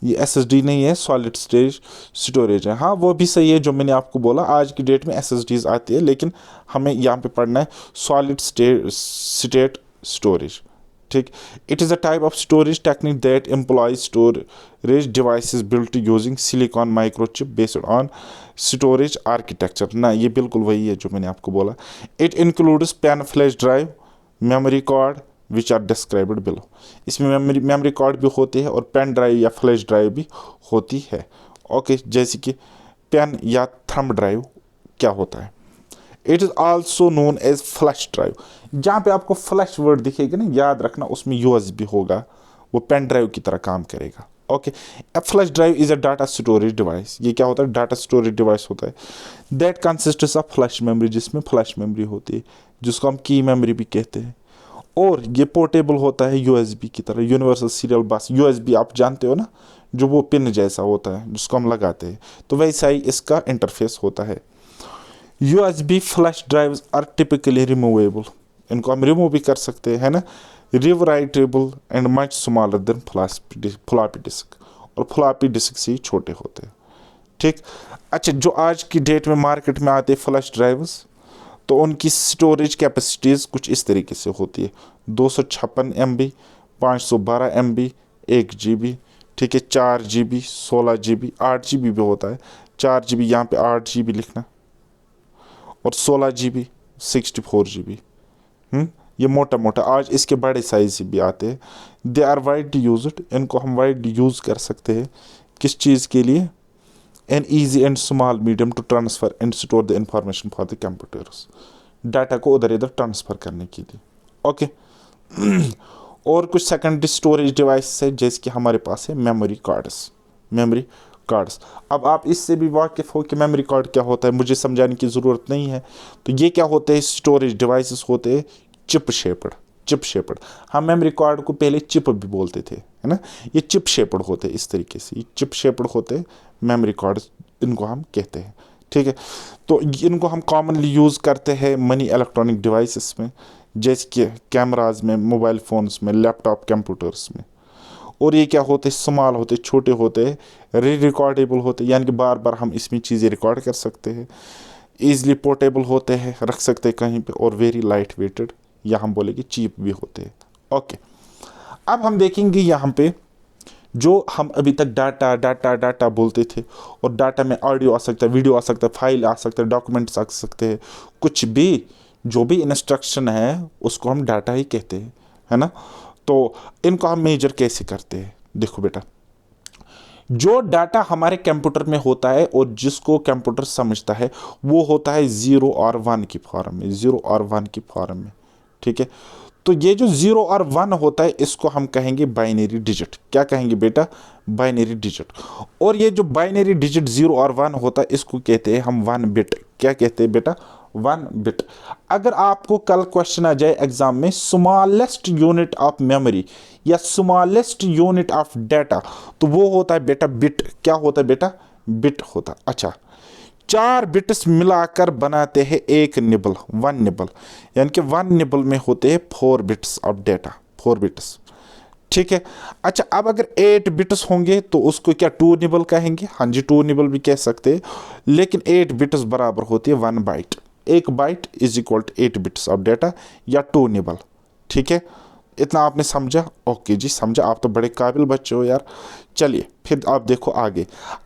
ये एसएसडी नहीं है, सॉलिड स्टेट स्टोरेज है। हाँ, वो भी सही है जो मैंने आपको बोला, आज की डेट में एसएसडीज आती है, लेकिन हमें यहाँ पे पढ़ना है सॉलिड स्टेट स्टोरेज। ठीक, it is a type of storage technique that employs storage devices built using silicon microchip based on storage architecture. ना, ये बिल्कुल वही है जो मैंने आपको बोला। It includes pen flash drive, memory card which are described below. इसमें मेमोरी कार्ड भी होती है और पेन ड्राइव या फ्लैश ड्राइव भी होती है। ओके, जैसे कि पेन या थंब ड्राइव क्या होता है? It is also known as flash drive. जहाँ पे आपको फ्लैश वर्ड दिखेगा ना, याद रखना उसमें यूएसबी होगा, वो पेन ड्राइव की तरह काम करेगा। Okay, A flash drive is a data storage device. ये क्या होता है? डाटा स्टोरेज डिवाइस होता है that consists of flash memory, जिसमें फ्लैश मेमोरी होती है, जिसको हम की मेमोरी भी कहते हैं। और ये पोर्टेबल होता है यूएसबी की तरह, यूनिवर्सल सीरियल बस। यूएसबी आप जानते हो ना, जो वो पिन जैसा होता है जिसको हम लगाते हैं, तो वैसा ही इसका इंटरफेस होता है। USB flash drives are typically removable, इनको हम रिमूव भी कर सकते हैं, है ना? Rewritable and much smaller than floppy disk, और फ्लॉपी डिस्क से ही छोटे होते हैं। ठीक, अच्छा, जो आज की डेट में मार्केट में आते हैं फ्लैश ड्राइव्स, तो उनकी स्टोरेज कैपेसिटीज़ कुछ इस तरीके से होती है: 256 MB, 512 MB, 1 GB, ठीक है, 4 GB, 16 GB, 8 GB भी होता है। 4 GB यहाँ पे 8 GB लिखना, और 16 GB 64 GB। ये मोटा मोटा, आज इसके बड़े साइज भी आते हैं। दे आर वाइडली यूज्ड, इनको हम वाइडली यूज़ कर सकते हैं किस चीज़ के लिए? An easy and small medium to transfer and store the information for the computers, data को उधर इधर ट्रांसफ़र करने के लिए। ओके, और कुछ सेकेंडरी स्टोरेज डिवाइस है, जैसे कि हमारे पास है मेमोरी कार्ड्स। अब आप इससे भी वाकिफ़ हो कि मेमोरी कार्ड क्या होता है, मुझे समझाने की ज़रूरत नहीं है। तो ये क्या होते हैं? स्टोरेज डिवाइसेस होते हैं चिप शेप्ड। हम मेमोरी कार्ड को पहले चिप भी बोलते थे, है ना? ये चिप शेप्ड होते हैं, इस तरीके से ये चिप शेप्ड होते हैं मेमोरी कार्ड, इनको हम कहते हैं। ठीक है, तो इनको हम कॉमनली यूज़ करते हैं मनी इलेक्ट्रॉनिक डिवाइसेस में, जैसे कि कैमराज में, मोबाइल फ़ोन्स में, लैपटॉप कंप्यूटर्स में। और ये क्या होते हैं? स्मॉल होते, छोटे होते, रिकॉर्डेबल होते, यानी कि बार बार हम इसमें चीज़ें रिकॉर्ड कर सकते हैं। ईजिली पोर्टेबल होते हैं, रख सकते हैं कहीं पे, और वेरी लाइट वेटेड, या हम बोले कि चीप भी होते हैं। ओके, अब हम देखेंगे यहाँ पे जो हम अभी तक डाटा डाटा डाटा बोलते थे, और डाटा में ऑडियो आ सकता है, वीडियो आ सकता है, फाइल आ सकता है, डॉक्यूमेंट्स आ सकते हैं, कुछ भी जो भी इंस्ट्रक्शन है उसको हम डाटा ही कहते हैं, है ना। तो इनको हम मेजर कैसे करते हैं, देखो बेटा, जो डाटा हमारे कंप्यूटर में होता है और जिसको कंप्यूटर समझता है वो होता है 0 और 1 की फॉर्म में, 0 और 1 की फॉर्म में, ठीक है। तो ये जो 0 और 1 होता है इसको हम कहेंगे बाइनरी डिजिट। क्या कहेंगे बेटा? Binary digit. और ये जो बाइनरी डिजिट 0 और 1 होता है इसको कहते हैं हम 1 बिट। क्या कहते हैं बेटा? 1 बिट। अगर आपको कल क्वेश्चन आ जाए एग्जाम में, स्मॉलेस्ट यूनिट ऑफ मेमोरी या स्मॉलेस्ट यूनिट ऑफ डाटा, तो वो होता है बेटा बिट। क्या होता है बेटा? बिट होता है। अच्छा, 4 बिट्स मिलाकर बनाते हैं एक निबल, 1 निबल, यानी कि 1 निबल में होते हैं 4 बिट्स ऑफ डाटा, 4 बिट्स, ठीक है। अच्छा, अब अगर 8 बिट्स होंगे तो उसको क्या 2 निबल कहेंगे? हाँ जी, 2 निबल भी कह सकते हैं, लेकिन 8 बिट्स बराबर होती है 1 byte. 1 byte is equal to 8 bits of data या 2 निबल, ठीक है। इतना आपने समझा? ओके जी, समझा। आप तो बड़े काबिल बच्चे हो यार। चलिए फिर आप देखो आगे।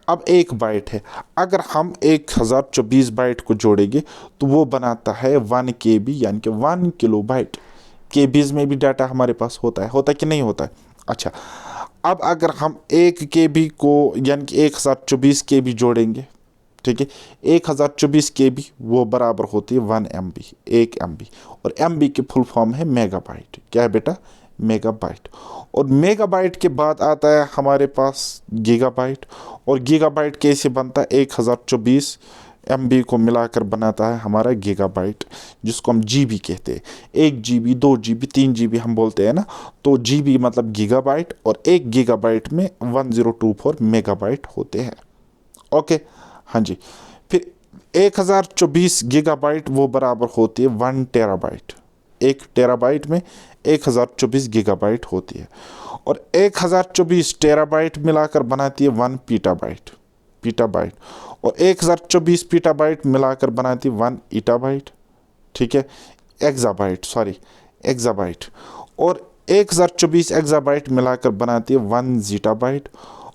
अब 1 बाइट है, अगर हम 1024 बाइट को जोड़ेंगे तो वो बनाता है 1 KB, यानी कि 1 किलोबाइट। केबीज में भी डाटा हमारे पास होता है कि नहीं होता है? अच्छा, अब अगर हम 1 KB को यानी कि 1024 KB जोड़ेंगे, ठीक है, 1024 KB वो बराबर होती है 1 MB, 1 MB। और MB की फुल फॉर्म है मेगाबाइट। क्या है बेटा? मेगाबाइट। और मेगाबाइट के बाद आता है हमारे पास गीगाबाइट। और गीगाबाइट कैसे बनता है? 1024 MB को मिलाकर बनाता है हमारा गीगाबाइट, जिसको हम GB कहते हैं। 1 GB, 2 GB, 3 GB हम बोलते हैं ना, तो GB मतलब गीगाबाइट, और 1 गीगाबाइट में 1024 मेगाबाइट होते हैं। ओके, हाँ जी। फिर 1024 गीगाबाइट वो बराबर होती है 1 टेराबाइट। 1 टेराबाइट में 1024 गीगाबाइट होती है। और 1024 टेराबाइट मिलाकर बनाती है 1 पीटाबाइट, पीटाबाइट। और 1024 पीटाबाइट मिलाकर बनाती है 1 ईटाबाइट, ठीक है, एक्साबाइट, सॉरी, एक्साबाइट। और 1024 एक्साबाइट मिलाकर बनाती है 1 जीटाबाइट।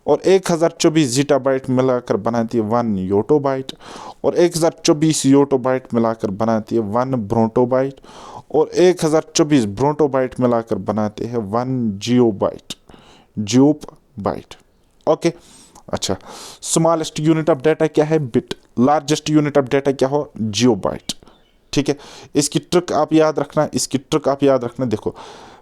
और 1024 जीटाबाइट मिलाकर बनाती है 1 योटोबाइट। और 1024 योटोबाइट मिलाकर बनाती है 1 ब्रोटोबाइट। और 1024 ब्रोटोबाइट मिलाकर बनाते हैं 1 जियोबाइट, जियोबाइट। ओके, अच्छा, स्मॉलेस्ट यूनिट ऑफ डाटा क्या है? Bit. Largest unit of data क्या हो? जियोबाइट, ठीक है। इसकी ट्रिक आप याद रखना, इसकी ट्रिक आप याद रखना। देखो,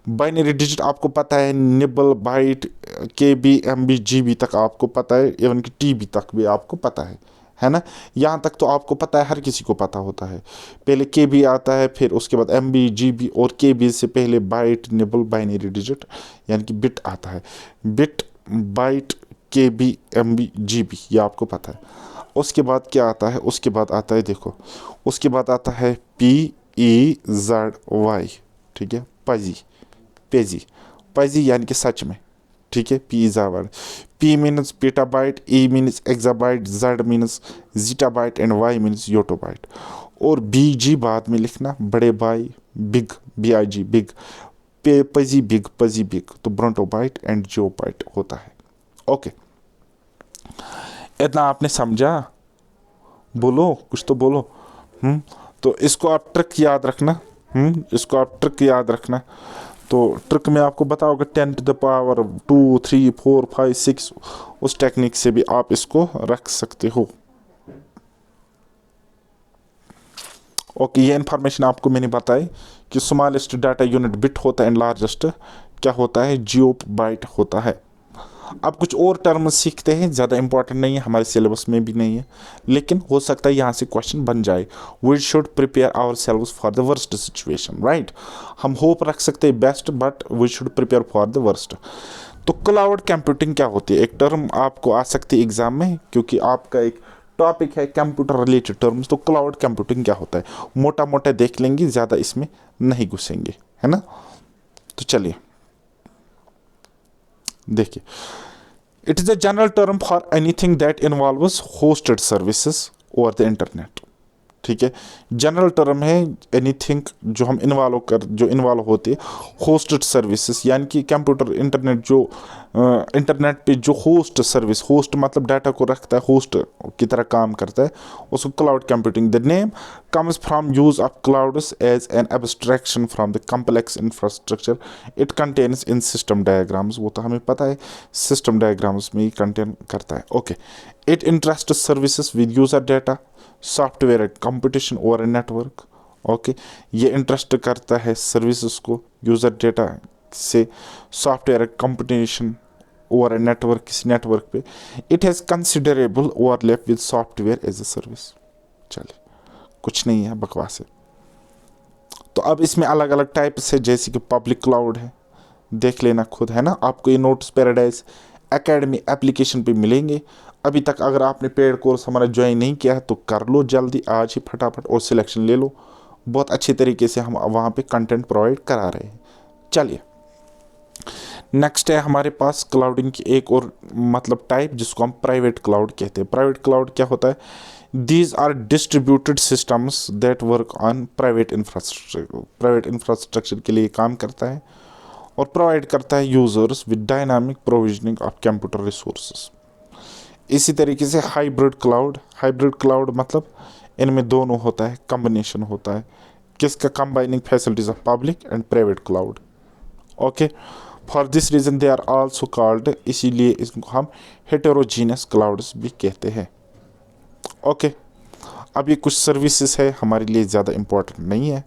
बाइनरी डिजिट आपको पता है, nibble, byte, KB, MB, GB तक आपको पता है, इवन कि TB तक भी आपको पता है ना। यहाँ तक तो आपको पता है, हर किसी को पता होता है। पहले KB आता है, फिर उसके बाद MB, GB, और KB से पहले बाइट, निबल, बाइनरी डिजिट यानी कि बिट आता है। Bit, byte, KB, MB, GB ये आपको पता है। उसके बाद क्या आता है? उसके बाद आता है, देखो, उसके बाद आता है PEZY, ठीक है, पजी, पेजी, पजी यानी कि सच में, ठीक है, PEZY। P means petabyte, E means exabyte, Z means zettabyte and Y means yottabyte. और BG बाद में लिखना, बड़े बाई, बिग, BIG, बिग, पजी बिग, पजी बिग, तो ब्रोटोबाइट एंड जियोबाइट होता है। ओके, इतना आपने समझा? बोलो, कुछ तो बोलो। तो इसको आप ट्रिक याद रखना। इसको आप ट्रिक याद रखना। तो ट्रिक में आपको बताओगे 10⁻², 3, 4, 5, 6, उस टेक्निक से भी आप इसको रख सकते हो। ओके, ये इन्फॉर्मेशन आपको मैंने बताई कि स्मॉलेस्ट डाटा यूनिट बिट होता है एंड लार्जेस्ट क्या होता है? जियोबाइट होता है। अब कुछ और टर्म सीखते हैं, ज़्यादा इंपॉर्टेंट नहीं है, हमारे सिलेबस में भी नहीं है, लेकिन हो सकता है यहाँ से क्वेश्चन बन जाए। We should prepare ourselves for the worst situation, right. हम होप रख सकते हैं best, but we should prepare for the worst. तो क्लाउड कंप्यूटिंग क्या होती है? एक टर्म आपको आ सकती है एग्जाम में, क्योंकि आपका एक टॉपिक है कंप्यूटर रिलेटेड टर्म्स। तो क्लाउड कंप्यूटिंग क्या होता है, मोटा मोटा देख लेंगे, ज़्यादा इसमें नहीं घुसेंगे, है ना। तो चलिए देखिए, it is a general term for anything that involves hosted services over the internet. ठीक है। जनरल टर्म है एनीथिंग जो हम इन्वॉल्व होते हैं होस्टेड सर्विसेज, यानी कि कंप्यूटर इंटरनेट पे जो होस्ट सर्विस, होस्ट मतलब डाटा को रखता है, होस्ट की तरह काम करता है, उसको cloud computing. The name comes from use of clouds as an abstraction from the complex infrastructure it contains in system diagrams. वो तो हमें पता है, सिस्टम डायग्राम्स में ही कंटेन करता है। Okay, it interest services with user data, software competition over a network. Okay, ये interest करता है सर्विसेज को यूजर डेटा से, software competition over a network, किसी नेटवर्क पे। It has considerable overlap with software as a service. चलिए, कुछ नहीं है, बकवास है। तो अब इसमें अलग अलग टाइप्स है, जैसे कि पब्लिक क्लाउड है, देख लेना खुद, है ना। आपको ये नोट्स पैराडाइज एकेडमी एप्लीकेशन पे मिलेंगे। अभी तक अगर आपने पेड कोर्स हमारा ज्वाइन नहीं किया है तो कर लो जल्दी, आज ही फटाफट, और सिलेक्शन ले लो। बहुत अच्छे तरीके से हम वहाँ पे कंटेंट प्रोवाइड करा रहे हैं। चलिए, नेक्स्ट है हमारे पास क्लाउडिंग की एक और मतलब टाइप, जिसको हम प्राइवेट क्लाउड कहते हैं। प्राइवेट क्लाउड क्या होता है? These are distributed systems that work on private infrastructure. Private infrastructure के लिए काम करता है और प्रोवाइड करता है users with dynamic provisioning of computer resources. इसी तरीके से हाइब्रिड क्लाउड मतलब इनमें दोनों होता है, कम्बिनेशन होता है। किसका? Combining facilities of public and private cloud. Okay, for this reason they are also called, इसीलिए इसको हम हेटेरोजीनियस क्लाउड्स भी कहते हैं। ओके, अब ये कुछ सर्विसेज है, हमारे लिए ज़्यादा इम्पोर्टेंट नहीं है,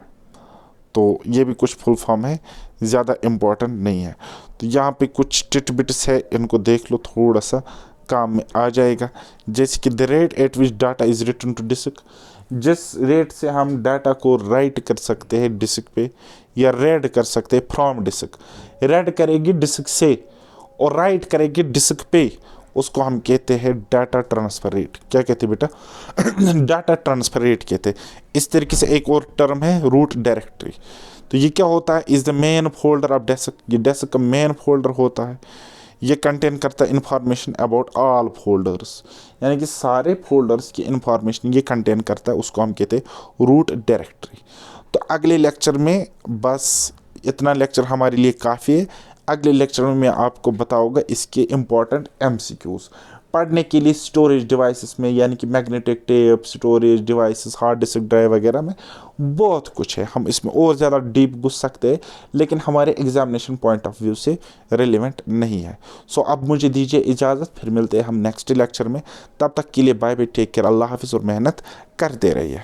तो ये भी कुछ फुल फॉर्म है, ज़्यादा इम्पोर्टेंट नहीं है। तो यहाँ पे कुछ टिटबिट्स है, इनको देख लो, थोड़ा सा काम में आ जाएगा। जैसे कि the rate at which data is return to disk, जिस रेट से हम डाटा को राइट कर सकते हैं डिस्क पे, या रेड कर सकते हैं फ्रॉम डिस्क। रेड करेगी डिस्क से और राइट करेगी डिस्क पे, उसको हम कहते हैं डाटा ट्रांसफर रेट। क्या कहते हैं बेटा? डाटा ट्रांसफर रेट कहते हैं। इस तरीके से एक और टर्म है रूट डायरेक्टरी। तो ये क्या होता है? Is the main folder of desk. ये डेस्क का मेन फोल्डर होता है। ये कंटेन करता है इंफॉर्मेशन अबाउट ऑल फोल्डर्स, यानी कि सारे फोल्डर्स की इंफॉर्मेशन ये कंटेन करता है, उसको हम कहते हैं रूट डायरेक्टरी। तो अगले लेक्चर में बस इतना लेक्चर हमारे लिए काफ़ी है। अगले लेक्चर में मैं आपको बताऊंगा इसके इम्पॉर्टेंट MCQs। पढ़ने के लिए स्टोरेज डिवाइसेस में, यानी कि magnetic tape, storage devices, hard disk drive वगैरह में बहुत कुछ है। हम इसमें और ज़्यादा डीप घुस सकते हैं, लेकिन हमारे एग्जामिनेशन पॉइंट ऑफ व्यू से रिलेवेंट नहीं है। सो अब मुझे दीजिए इजाज़त, फिर मिलते हैं हम नेक्स्ट लेक्चर में। तब तक के लिए बाय बाय, टेक केयर, अल्लाह हाफिज़, और मेहनत करते रहिए।